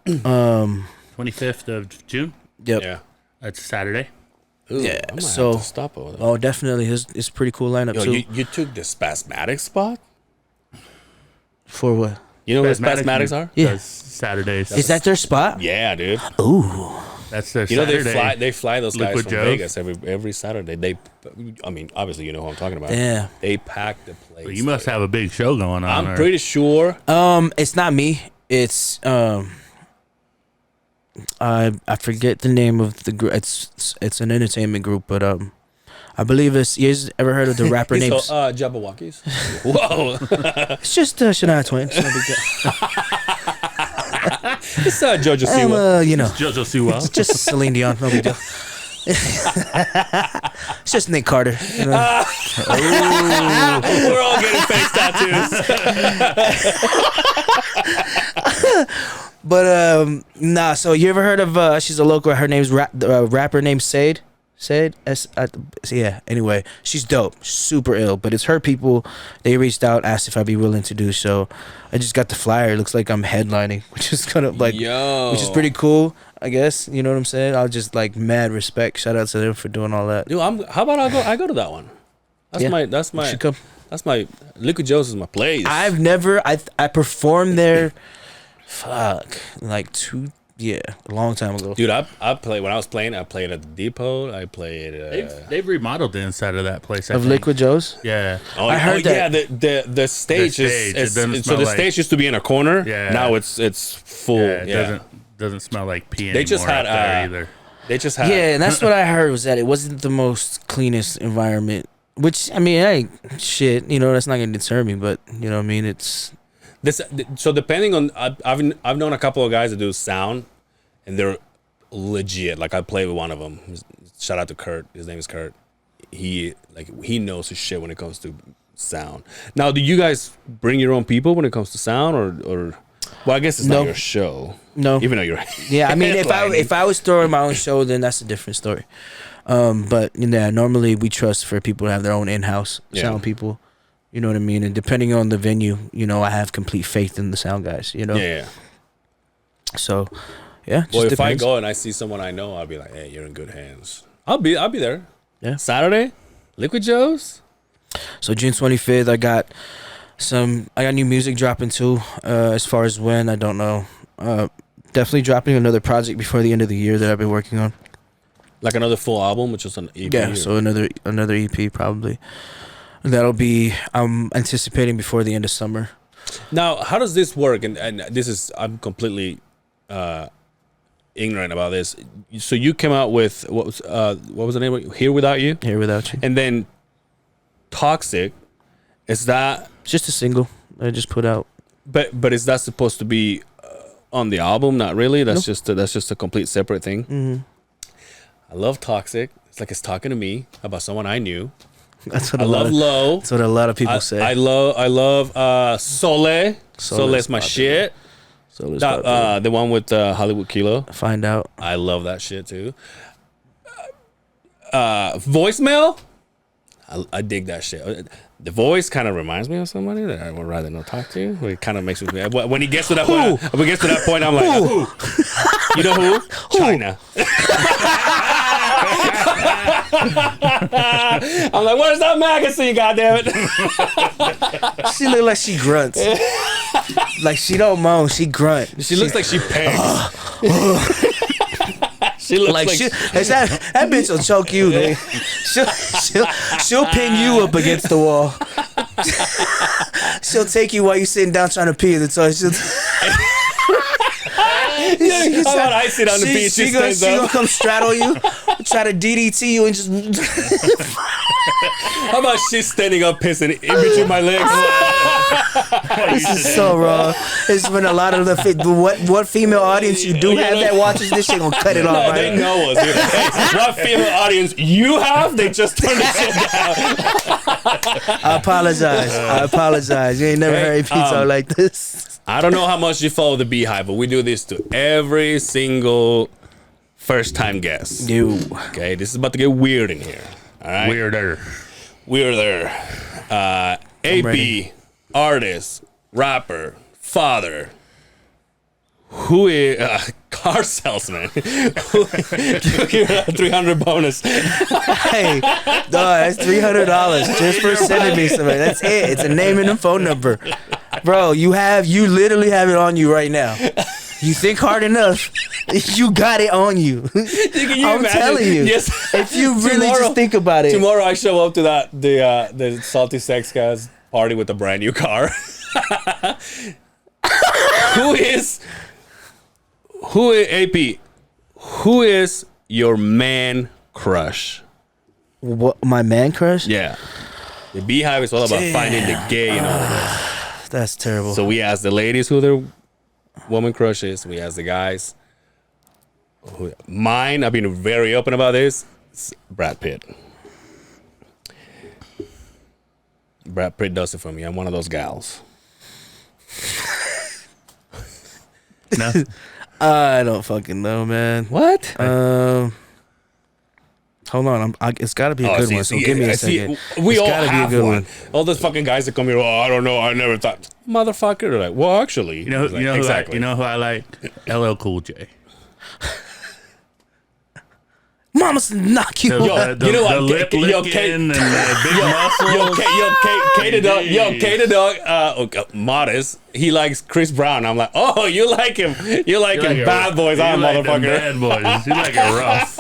[SPEAKER 4] 25th of June?
[SPEAKER 3] Yep.
[SPEAKER 2] Yeah.
[SPEAKER 4] That's Saturday.
[SPEAKER 2] Ooh,
[SPEAKER 3] yeah.
[SPEAKER 2] I might
[SPEAKER 3] So
[SPEAKER 2] have to stop over there.
[SPEAKER 3] Oh, definitely. It's a pretty cool lineup, too.
[SPEAKER 2] You took the Spasmatic spot?
[SPEAKER 3] For what?
[SPEAKER 2] You know what Spasmatics are?
[SPEAKER 3] Yeah.
[SPEAKER 4] Saturdays.
[SPEAKER 3] Is that their spot?
[SPEAKER 2] Yeah, dude.
[SPEAKER 3] Ooh.
[SPEAKER 4] That's their
[SPEAKER 2] Saturday. They fly those guys
[SPEAKER 4] Liquid
[SPEAKER 2] from
[SPEAKER 4] Joe's.
[SPEAKER 2] Vegas every Saturday. Obviously you know who I'm talking about.
[SPEAKER 3] Yeah.
[SPEAKER 2] They pack the place.
[SPEAKER 4] Well, you must have a big show going on.
[SPEAKER 2] I'm pretty sure.
[SPEAKER 3] It's not me. It's I forget the name of the group. It's an entertainment group, but I believe it's. You guys ever heard of the rapper named?
[SPEAKER 2] Jabberwockies. Whoa.
[SPEAKER 3] It's just Shania Twain. It's no big deal.
[SPEAKER 2] It's Jojo Siwa.
[SPEAKER 4] It's JoJo Siwa.
[SPEAKER 3] It's just Celine Dion. No big deal. It's just Nick Carter.
[SPEAKER 2] We're all getting face tattoos.
[SPEAKER 3] But nah. So you ever heard of? She's a local. Her name's rapper named Sade. Yeah. Anyway, she's dope. Super ill. But it's her people. They reached out, asked if I'd be willing to do so. I just got the flyer. It looks like I'm headlining, which is kind of like, which is pretty cool. I guess you know what I'm saying. I'll just like mad respect. Shout out to them for doing all that.
[SPEAKER 2] Dude, how about I go to that one? That's my.
[SPEAKER 3] You should come.
[SPEAKER 2] That's my Liquid Joe's is my place.
[SPEAKER 3] I've never. I performed there. Fuck, like a long time ago.
[SPEAKER 2] Dude, I played when I was playing. I played at the Depot. I played.
[SPEAKER 4] They've remodeled the inside of that place. I
[SPEAKER 3] of
[SPEAKER 4] think.
[SPEAKER 3] Liquid Joe's.
[SPEAKER 4] Yeah.
[SPEAKER 3] I heard that.
[SPEAKER 2] Yeah, the stage is so the stage used to be in a corner.
[SPEAKER 4] Yeah.
[SPEAKER 2] Now it's full.
[SPEAKER 4] Yeah. It doesn't smell like pee
[SPEAKER 2] They just
[SPEAKER 4] anymore
[SPEAKER 2] had
[SPEAKER 4] out there either.
[SPEAKER 2] They just had.
[SPEAKER 3] Yeah, and that's what I heard was that it wasn't the most cleanest environment. Which I mean, hey, shit, that's not gonna deter me. But you know what I mean? It's
[SPEAKER 2] this. So depending on, I've known a couple of guys that do sound, and they're legit. Like I played with one of them. Shout out to Kurt. His name is Kurt. He knows his shit when it comes to sound. Now, do you guys bring your own people when it comes to sound, or? Well, I guess it's not your show.
[SPEAKER 3] No,
[SPEAKER 2] even though you're.
[SPEAKER 3] Yeah, I mean, if I was throwing my own show, then that's a different story. But normally we trust for people to have their own in-house sound people. You know what I mean? And depending on the venue, I have complete faith in the sound guys.
[SPEAKER 2] Yeah.
[SPEAKER 3] So, yeah.
[SPEAKER 2] Well, if I go and I see someone I know, I'll be like, "Hey, you're in good hands." I'll be there.
[SPEAKER 3] Yeah.
[SPEAKER 2] Saturday, Liquid Joe's.
[SPEAKER 3] So June 25th, I got new music dropping too. As far as when, I don't know. Definitely dropping another project before the end of the year that I've been working on.
[SPEAKER 2] Like another full album, which is an EP.
[SPEAKER 3] Yeah, so another EP probably. That'll be I'm anticipating before the end of summer.
[SPEAKER 2] Now, how does this work? And this is I'm completely ignorant about this. So you came out with what was the name of it? Here Without You?
[SPEAKER 3] Here Without You.
[SPEAKER 2] And then Toxic, is that
[SPEAKER 3] just a single I just put out?
[SPEAKER 2] But is that supposed to be on the album? Not really. That's just a complete separate thing.
[SPEAKER 3] Mm-hmm.
[SPEAKER 2] I love Toxic. It's like it's talking to me about someone I knew.
[SPEAKER 3] That's what
[SPEAKER 2] I love Low.
[SPEAKER 3] That's what a lot of people say.
[SPEAKER 2] I love Sole. Sole's my shit.
[SPEAKER 3] Sole's
[SPEAKER 2] the one with Hollywood Kilo.
[SPEAKER 3] Find Out.
[SPEAKER 2] I love that shit too. Voicemail. I dig that shit. The voice kind of reminds me of somebody that I would rather not talk to. It kind of makes me. When he gets to that point, I'm like, who? You know who? China. I'm like, where's that magazine, goddammit?
[SPEAKER 3] She look like she grunts. Like she don't moan, she grunt.
[SPEAKER 2] She looks like she pants. She looks like
[SPEAKER 3] that bitch will choke you, dude. She'll pin you up against the wall. She'll take you while you're sitting down trying to pee in the toilet.
[SPEAKER 2] How about I sit on the beach? She gonna
[SPEAKER 3] come straddle you, try to DDT you, and just.
[SPEAKER 2] How about she's standing up pissing in between my legs?
[SPEAKER 3] This is so wrong. It's been a lot of what female audience you do have that watches this shit gonna cut it off.
[SPEAKER 2] No, they know us. Dude. Hey, what female audience you have? They just turn the shit down.
[SPEAKER 3] I apologize. You ain't never heard me talk like this.
[SPEAKER 2] I don't know how much you follow the Beehive, but we do this to every single first-time guest. Okay, this is about to get weird in here. All right, weirder. AP, artist, rapper, father. Who is car salesman? Give you a 300 bonus.
[SPEAKER 3] Hey, dog, that's $300 just for sending me something. That's it. It's a name and a phone number, bro. You literally have it on you right now. You think hard enough, you got it on you. I'm telling you.
[SPEAKER 2] Yes.
[SPEAKER 3] If you really just think about it.
[SPEAKER 2] Tomorrow I show up to the Salty Sex Guys party with a brand new car. Who is AP? Who is your man crush?
[SPEAKER 3] What, my man crush?
[SPEAKER 2] Yeah. The Beehive is all about finding the gay and all of this.
[SPEAKER 3] That's terrible.
[SPEAKER 2] So we ask the ladies who their woman crush is. We ask the guys. Mine, I've been very open about this. It's Brad Pitt. Brad Pitt does it for me. I'm one of those gals.
[SPEAKER 4] No.
[SPEAKER 3] I don't fucking know, man.
[SPEAKER 2] What?
[SPEAKER 3] Hold on, it's got to be a good one. So give me a second.
[SPEAKER 2] We
[SPEAKER 3] it's
[SPEAKER 2] all
[SPEAKER 3] gotta
[SPEAKER 2] have
[SPEAKER 3] be a good
[SPEAKER 2] one. All those fucking guys that come here. Oh, I don't know. I never thought. Motherfucker. They're like, well, actually,
[SPEAKER 4] you know
[SPEAKER 2] exactly.
[SPEAKER 4] Who I like? LL Cool J.
[SPEAKER 3] Mama's knock you.
[SPEAKER 2] You know what?
[SPEAKER 4] The lip licking and the big muscles.
[SPEAKER 2] K the dog. Modest. He likes Chris Brown. I'm like, oh, you like him? You like him? Bad boys, I'm motherfucker.
[SPEAKER 4] Bad boys. You like it rough.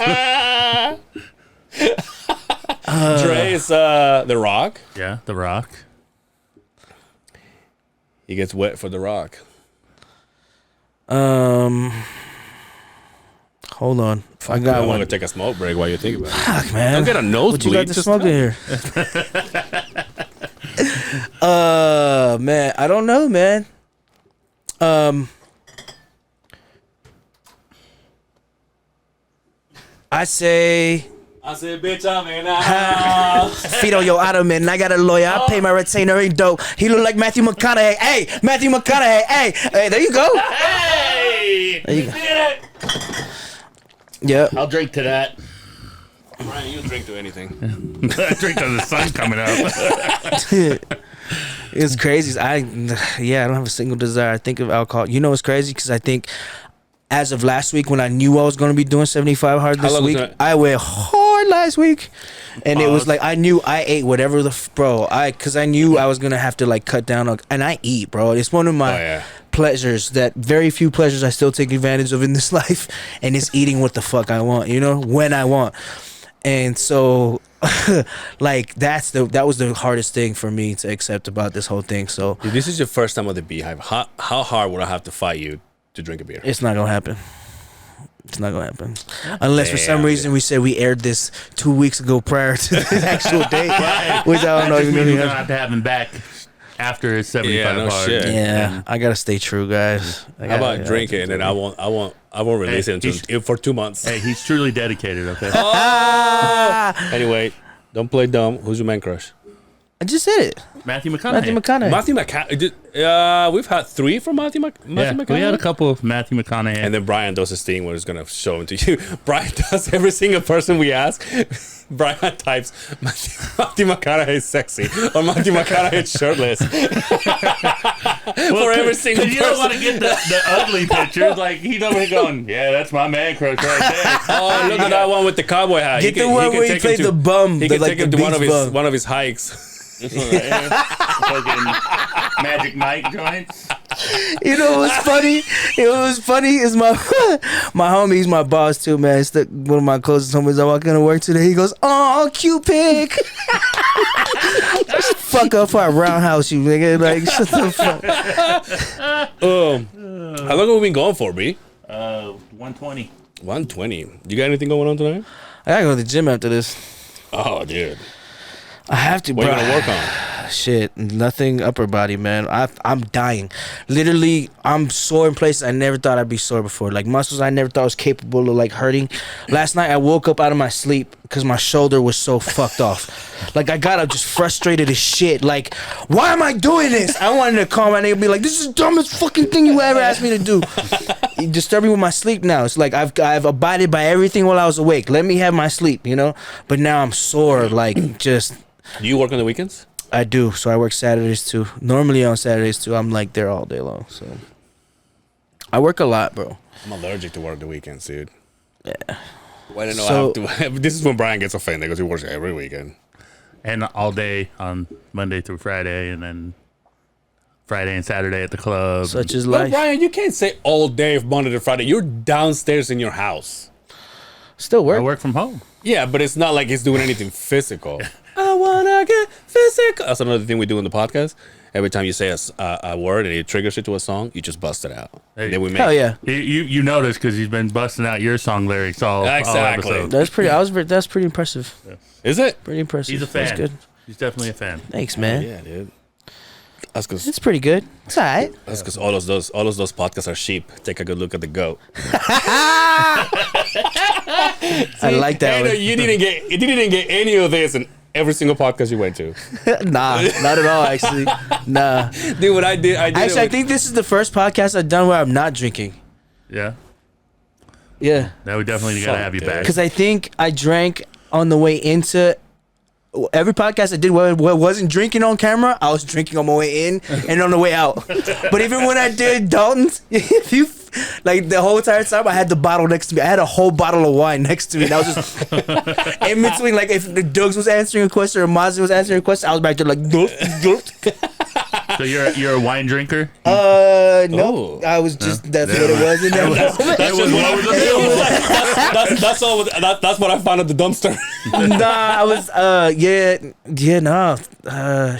[SPEAKER 2] Dre is The Rock.
[SPEAKER 4] Yeah, The Rock.
[SPEAKER 2] He gets wet for The Rock.
[SPEAKER 3] Hold on. I got one.
[SPEAKER 2] I'm gonna take a smoke break while you think about it.
[SPEAKER 3] Fuck, man.
[SPEAKER 2] Don't get a nosebleed.
[SPEAKER 3] What you got to smoke in here? Man, I don't know, man. I say,
[SPEAKER 2] bitch, I'm in the house.
[SPEAKER 3] feet on your ottoman. I got a lawyer. I pay my retainer. Ain't dope. He look like Matthew McConaughey. Hey, Matthew McConaughey. Hey, there you go.
[SPEAKER 2] Hey,
[SPEAKER 3] there you go.
[SPEAKER 2] did it.
[SPEAKER 3] Yep.
[SPEAKER 4] I'll drink to that.
[SPEAKER 2] Brian, you drink to anything.
[SPEAKER 4] I drink to the sun coming up.
[SPEAKER 3] It's crazy. I don't have a single desire. I think of alcohol. You know, it's crazy because I think as of last week when I knew I was going to be doing 75 hard this week, I went hard last week. And it was like I knew I ate whatever because I knew I was going to have to like cut down on, and I eat, bro. It's one of my pleasures that very few pleasures I still take advantage of in this life, and it's eating what the fuck I want, when I want. And so like that was the hardest thing for me to accept about this whole thing. So
[SPEAKER 2] Dude, this is your first time with the Beehive. How hard would I have to fight you to drink a beer?
[SPEAKER 3] It's not gonna happen. It's not gonna happen unless for some reason we said we aired this 2 weeks ago prior to the actual date, which I don't know.
[SPEAKER 4] Just means we're gonna have to have him back after his 75 hard.
[SPEAKER 2] Shit.
[SPEAKER 3] Yeah, I gotta stay true, guys.
[SPEAKER 2] How about drink it and then I won't release it for 2 months.
[SPEAKER 4] Hey, he's truly dedicated. Okay.
[SPEAKER 2] Anyway, don't play dumb. Who's your man crush?
[SPEAKER 3] I just said it.
[SPEAKER 4] Matthew McConaughey.
[SPEAKER 2] Matthew McConaughey. We've had 3 from Matthew McConaughey.
[SPEAKER 4] We had a couple of Matthew McConaughey.
[SPEAKER 2] And then Brian does his thing where he's gonna show them to you. Brian does every single person we ask. Brian types Matthew McConaughey sexy or Matthew McConaughey shirtless. For every single person.
[SPEAKER 4] You don't want to get the ugly pictures. Like he's over here going, yeah, that's my man crush right there.
[SPEAKER 2] Oh, look at that one with the cowboy hat.
[SPEAKER 3] Get the one where he played the bum.
[SPEAKER 2] He can take him to one of his hikes.
[SPEAKER 4] This one right here. Fucking Magic Mike joints.
[SPEAKER 3] You know what's funny? Is my homie, he's my boss too, man. It's one of my closest homies. I walk into work today. He goes, "Oh, cute pic." Fuck up our roundhouse, you nigga. Like, shut the fuck.
[SPEAKER 2] How long have we been going for, B?
[SPEAKER 4] 120.
[SPEAKER 2] 120. You got anything going on tonight?
[SPEAKER 3] I gotta go to the gym after this.
[SPEAKER 2] Oh, dude.
[SPEAKER 3] I have to,
[SPEAKER 2] What
[SPEAKER 3] bro.
[SPEAKER 2] are you gonna work on?
[SPEAKER 3] Shit, nothing upper body, man. I'm dying. Literally, I'm sore in places I never thought I'd be sore before. Like muscles I never thought was capable of like hurting. Last night I woke up out of my sleep because my shoulder was so fucked off. Like I got up just frustrated as shit. Like, why am I doing this? I wanted to call my nigga and be like, this is the dumbest fucking thing you ever asked me to do. You disturb me with my sleep now. It's like I've abided by everything while I was awake. Let me have my sleep, you know? But now I'm sore, like just.
[SPEAKER 2] Do you work on the weekends?
[SPEAKER 3] I do, so I work Saturdays too. Normally on Saturdays too, I'm like there all day long. So I work a lot, bro.
[SPEAKER 2] I'm allergic to work the weekends, dude.
[SPEAKER 3] Yeah.
[SPEAKER 2] Why didn't I have to? This is when Brian gets offended because he works every weekend.
[SPEAKER 4] And all day on Monday through Friday, and then Friday and Saturday at the club.
[SPEAKER 3] Such is
[SPEAKER 2] But
[SPEAKER 3] life.
[SPEAKER 2] Brian, you can't say all day of Monday to Friday. You're downstairs in your house.
[SPEAKER 3] Still work.
[SPEAKER 4] I work from home.
[SPEAKER 2] Yeah, but it's not like he's doing anything physical. I wanna get physical. That's another thing we do in the podcast. Every time you say a word and it triggers it to a song, you just bust it out.
[SPEAKER 4] Hey.
[SPEAKER 2] Then we make.
[SPEAKER 3] Hell yeah.
[SPEAKER 4] You notice because he's been busting out your song lyrics all
[SPEAKER 2] Exactly.
[SPEAKER 4] episode.
[SPEAKER 3] That's pretty. That's pretty impressive.
[SPEAKER 2] Is it?
[SPEAKER 3] Pretty impressive.
[SPEAKER 4] He's a fan.
[SPEAKER 3] That's good.
[SPEAKER 4] He's definitely a fan.
[SPEAKER 3] Thanks, man.
[SPEAKER 2] Yeah, dude. That's because
[SPEAKER 3] It's pretty good. It's alright.
[SPEAKER 2] all of those podcasts are sheep. Take a good look at the goat.
[SPEAKER 3] I like that one.
[SPEAKER 2] You didn't get any of this in every single podcast you went to.
[SPEAKER 3] Nah, not at all. Actually, nah.
[SPEAKER 2] Dude, what I did.
[SPEAKER 3] Actually, I think this is the first podcast I've done where I'm not drinking.
[SPEAKER 4] Yeah.
[SPEAKER 3] Yeah,
[SPEAKER 4] Now we definitely gotta have you
[SPEAKER 2] dude.
[SPEAKER 4] back.
[SPEAKER 3] because I think I drank on the way into. Every podcast I did where I wasn't drinking on camera, I was drinking on my way in and on the way out. But even when I did Dalton's, if you like the whole entire time, I had the bottle next to me. I had a whole bottle of wine next to me. And I was just in between. Like if the Doug's was answering a question or Mozzie was answering a question, I was back there like,
[SPEAKER 4] So you're a wine drinker?
[SPEAKER 3] no, I was just that's what it was in that moment.
[SPEAKER 2] That's just what I was That's all. That's what I found at the dumpster.
[SPEAKER 3] Nah, I was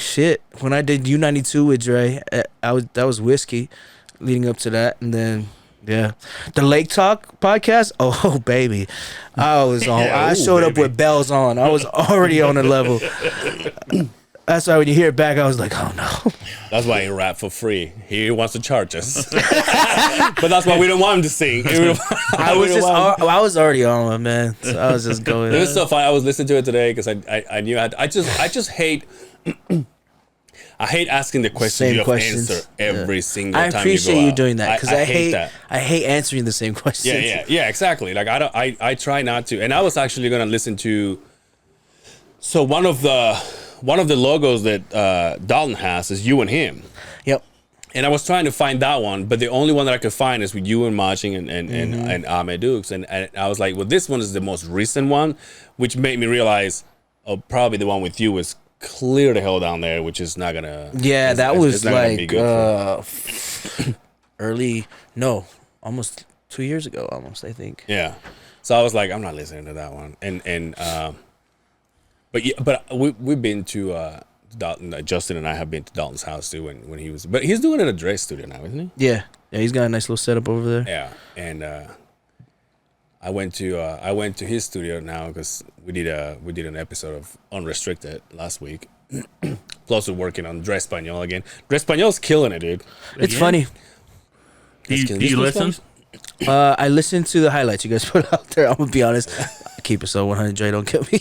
[SPEAKER 3] shit. When I did U92 with Dre, that was whiskey leading up to that, and then the Lake Talk podcast. Oh baby, I was on. I showed up with bells on. I was already on a level. That's why when you hear it back, I was like, oh no.
[SPEAKER 2] That's why he rap for free. He wants to charge us. But that's why we don't want him to sing.
[SPEAKER 3] I was already on it, man. So I was just going.
[SPEAKER 2] It was so fun. I was listening to it today because I knew I just hate. I hate asking the question
[SPEAKER 3] Same
[SPEAKER 2] you have to
[SPEAKER 3] questions.
[SPEAKER 2] answer every single
[SPEAKER 3] I
[SPEAKER 2] time
[SPEAKER 3] appreciate
[SPEAKER 2] you go
[SPEAKER 3] you
[SPEAKER 2] out.
[SPEAKER 3] doing that because I hate
[SPEAKER 2] that.
[SPEAKER 3] I hate answering the same questions.
[SPEAKER 2] Yeah, exactly. Like I try not to. And I was actually gonna listen to. So one of the logos that Dalton has is you and him.
[SPEAKER 3] Yep.
[SPEAKER 2] And I was trying to find that one, but the only one that I could find is with you and Marching and Ahmed Dukes. And I was like, well, this one is the most recent one, which made me realize, probably the one with you is clear the hell down there, which is not gonna.
[SPEAKER 3] Yeah, that was like almost 2 years ago, almost I think.
[SPEAKER 2] Yeah, so I was like, I'm not listening to that one, but we've been to Dalton. Justin and I have been to Dalton's house too when he was, but he's doing it at Dre studio now, isn't he?
[SPEAKER 3] Yeah, he's got a nice little setup over there.
[SPEAKER 2] Yeah, and I went to his studio now because we did an episode of Unrestricted last week. Plus, we're working on Dre Español again. Dre Español's killing it, dude.
[SPEAKER 3] It's funny.
[SPEAKER 4] Do you listen?
[SPEAKER 3] I listened to the highlights you guys put out there. I'm gonna be honest. I keep it so 100. Dre, don't kill me.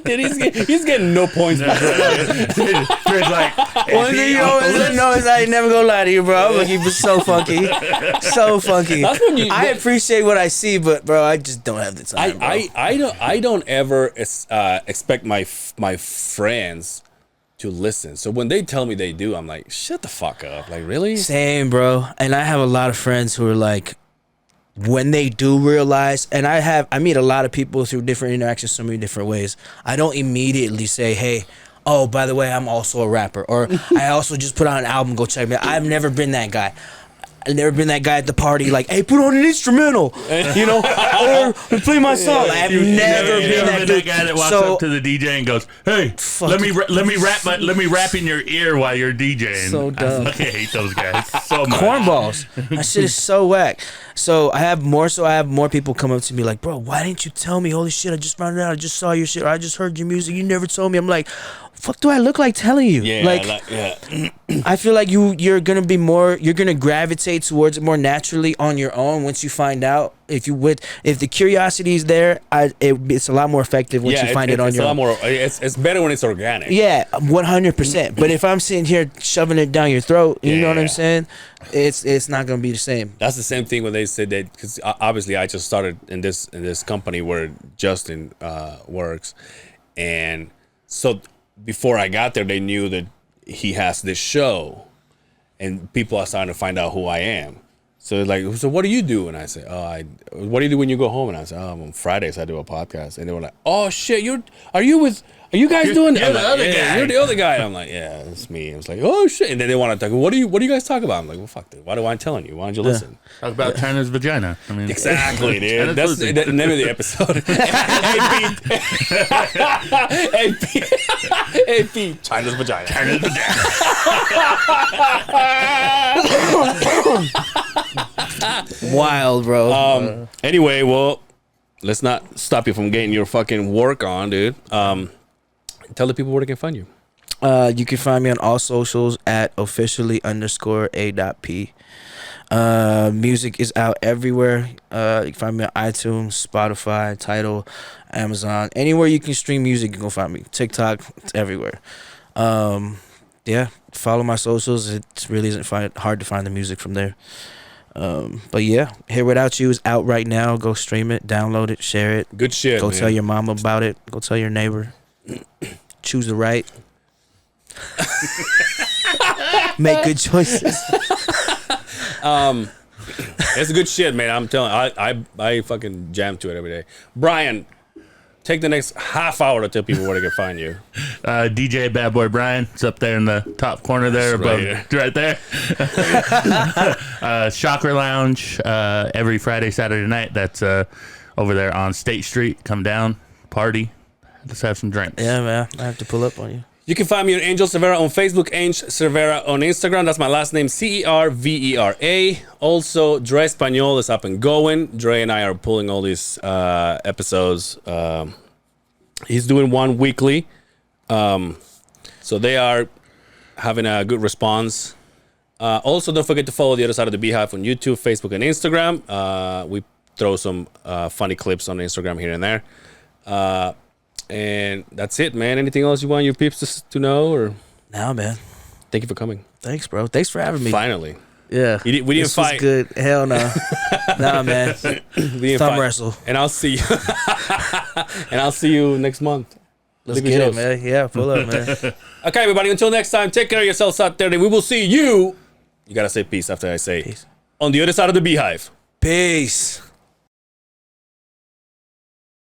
[SPEAKER 2] Dude, he's getting no points.
[SPEAKER 4] Fred's like,
[SPEAKER 3] One thing you always know is I ain't never gonna lie to you, bro. I'm gonna keep it so funky. So funky.
[SPEAKER 2] That's when you-
[SPEAKER 3] I appreciate what I see, but bro, I just don't have the time, bro.
[SPEAKER 2] I don't ever expect my friends to listen. So when they tell me they do, I'm like, shut the fuck up. Like, really?
[SPEAKER 3] Same, bro. And I have a lot of friends who are like, when they do realize, and I meet a lot of people through different interactions, so many different ways. I don't immediately say, hey, oh, by the way, I'm also a rapper, or I also just put out an album, go check me out. I've never been that guy. I've never been that guy at the party like, hey, put on an instrumental, you know, or play my song. I've never been that
[SPEAKER 4] guy that walks up to the DJ and goes, "Hey, let me rap in your ear while you're DJing."
[SPEAKER 3] So dumb.
[SPEAKER 4] I fucking hate those guys so much.
[SPEAKER 3] Cornballs. That shit is so whack. So I have more people come up to me like, bro, why didn't you tell me? Holy shit, I just found it out. I just saw your shit. Or I just heard your music. You never told me. I'm like, fuck do I look like telling you?
[SPEAKER 2] Yeah,
[SPEAKER 3] I feel like you're gonna gravitate towards it more naturally on your own once you find out. If the curiosity is there, it's a lot more effective once you find it on your own.
[SPEAKER 2] It's better when it's organic.
[SPEAKER 3] Yeah, 100%. But if I'm sitting here shoving it down your throat, you know what I'm saying? It's not gonna be the same.
[SPEAKER 2] That's the same thing when they said that, because obviously I just started in this company where Justin works, and so before I got there, they knew that he has this show, and people are starting to find out who I am. So they're like, so what do you do? And I say, what do you do when you go home? And I say, on Fridays I do a podcast. And they were like, oh shit, are you guys doing that?
[SPEAKER 4] You're the other guy.
[SPEAKER 2] You're the other guy. And I'm like, yeah, it's me. I was like, oh shit. And then they want to talk, what do you guys talk about? I'm like, well, fuck, dude. Why do I telling you? Why don't you listen?
[SPEAKER 4] Talk about China's vagina. I mean,
[SPEAKER 2] Exactly, dude. That's the name of the episode. Hey, Pete. Hey, Pete. China's vagina.
[SPEAKER 4] China's vagina.
[SPEAKER 3] Wild, bro.
[SPEAKER 2] Anyway, well, let's not stop you from getting your fucking work on, dude. Tell the people where they can find you.
[SPEAKER 3] You can find me on all socials at officially_a.p. Music is out everywhere. You can find me on iTunes, Spotify, Tidal, Amazon. Anywhere you can stream music, you can find me. TikTok, it's everywhere. Yeah, follow my socials. It really isn't hard to find the music from there. But yeah, Here Without You is out right now. Go stream it, download it, share it.
[SPEAKER 2] Good shit,
[SPEAKER 3] Go
[SPEAKER 2] man.
[SPEAKER 3] tell your mom about it. Go tell your neighbor. Choose the right. Make good choices.
[SPEAKER 2] It's good shit, man. I'm telling I fucking jam to it every day. Brian, take the next half hour to tell people where they can find you.
[SPEAKER 4] DJ Bad Boy Brian. It's up there in the top corner there, right there. Chakra Lounge every Friday, Saturday night. That's over there on State Street. Come down, party. Let's have some drinks.
[SPEAKER 3] Yeah, man. I have to pull up on you.
[SPEAKER 2] You can find me on Angel Cervera on Facebook, Angel Cervera on Instagram. That's my last name, Cervera. Also, Dre Espanol is up and going. Dre and I are pulling all these episodes. He's doing one weekly. So they are having a good response. Also, don't forget to follow The Other Side of the Beehive on YouTube, Facebook, and Instagram. We throw some funny clips on Instagram here and there. And that's it, man. Anything else you want your peeps to know? Or
[SPEAKER 3] Nah, man.
[SPEAKER 2] thank you for coming.
[SPEAKER 3] Thanks, bro. Thanks for having me.
[SPEAKER 2] Finally.
[SPEAKER 3] Yeah.
[SPEAKER 2] We didn't
[SPEAKER 3] This
[SPEAKER 2] fight.
[SPEAKER 3] was good. Hell no. Nah, man.
[SPEAKER 2] We didn't
[SPEAKER 3] Thumb
[SPEAKER 2] fight.
[SPEAKER 3] wrestle.
[SPEAKER 2] And I'll see you. And I'll see you next month.
[SPEAKER 3] Let's
[SPEAKER 2] Look at
[SPEAKER 3] get it,
[SPEAKER 2] yours.
[SPEAKER 3] man. Yeah, pull up, man.
[SPEAKER 2] Okay, everybody. Until next time, take care of yourselves out there. And we will see you. You gotta say peace after I say
[SPEAKER 3] Peace.
[SPEAKER 2] on the other side of the Beehive.
[SPEAKER 3] Peace.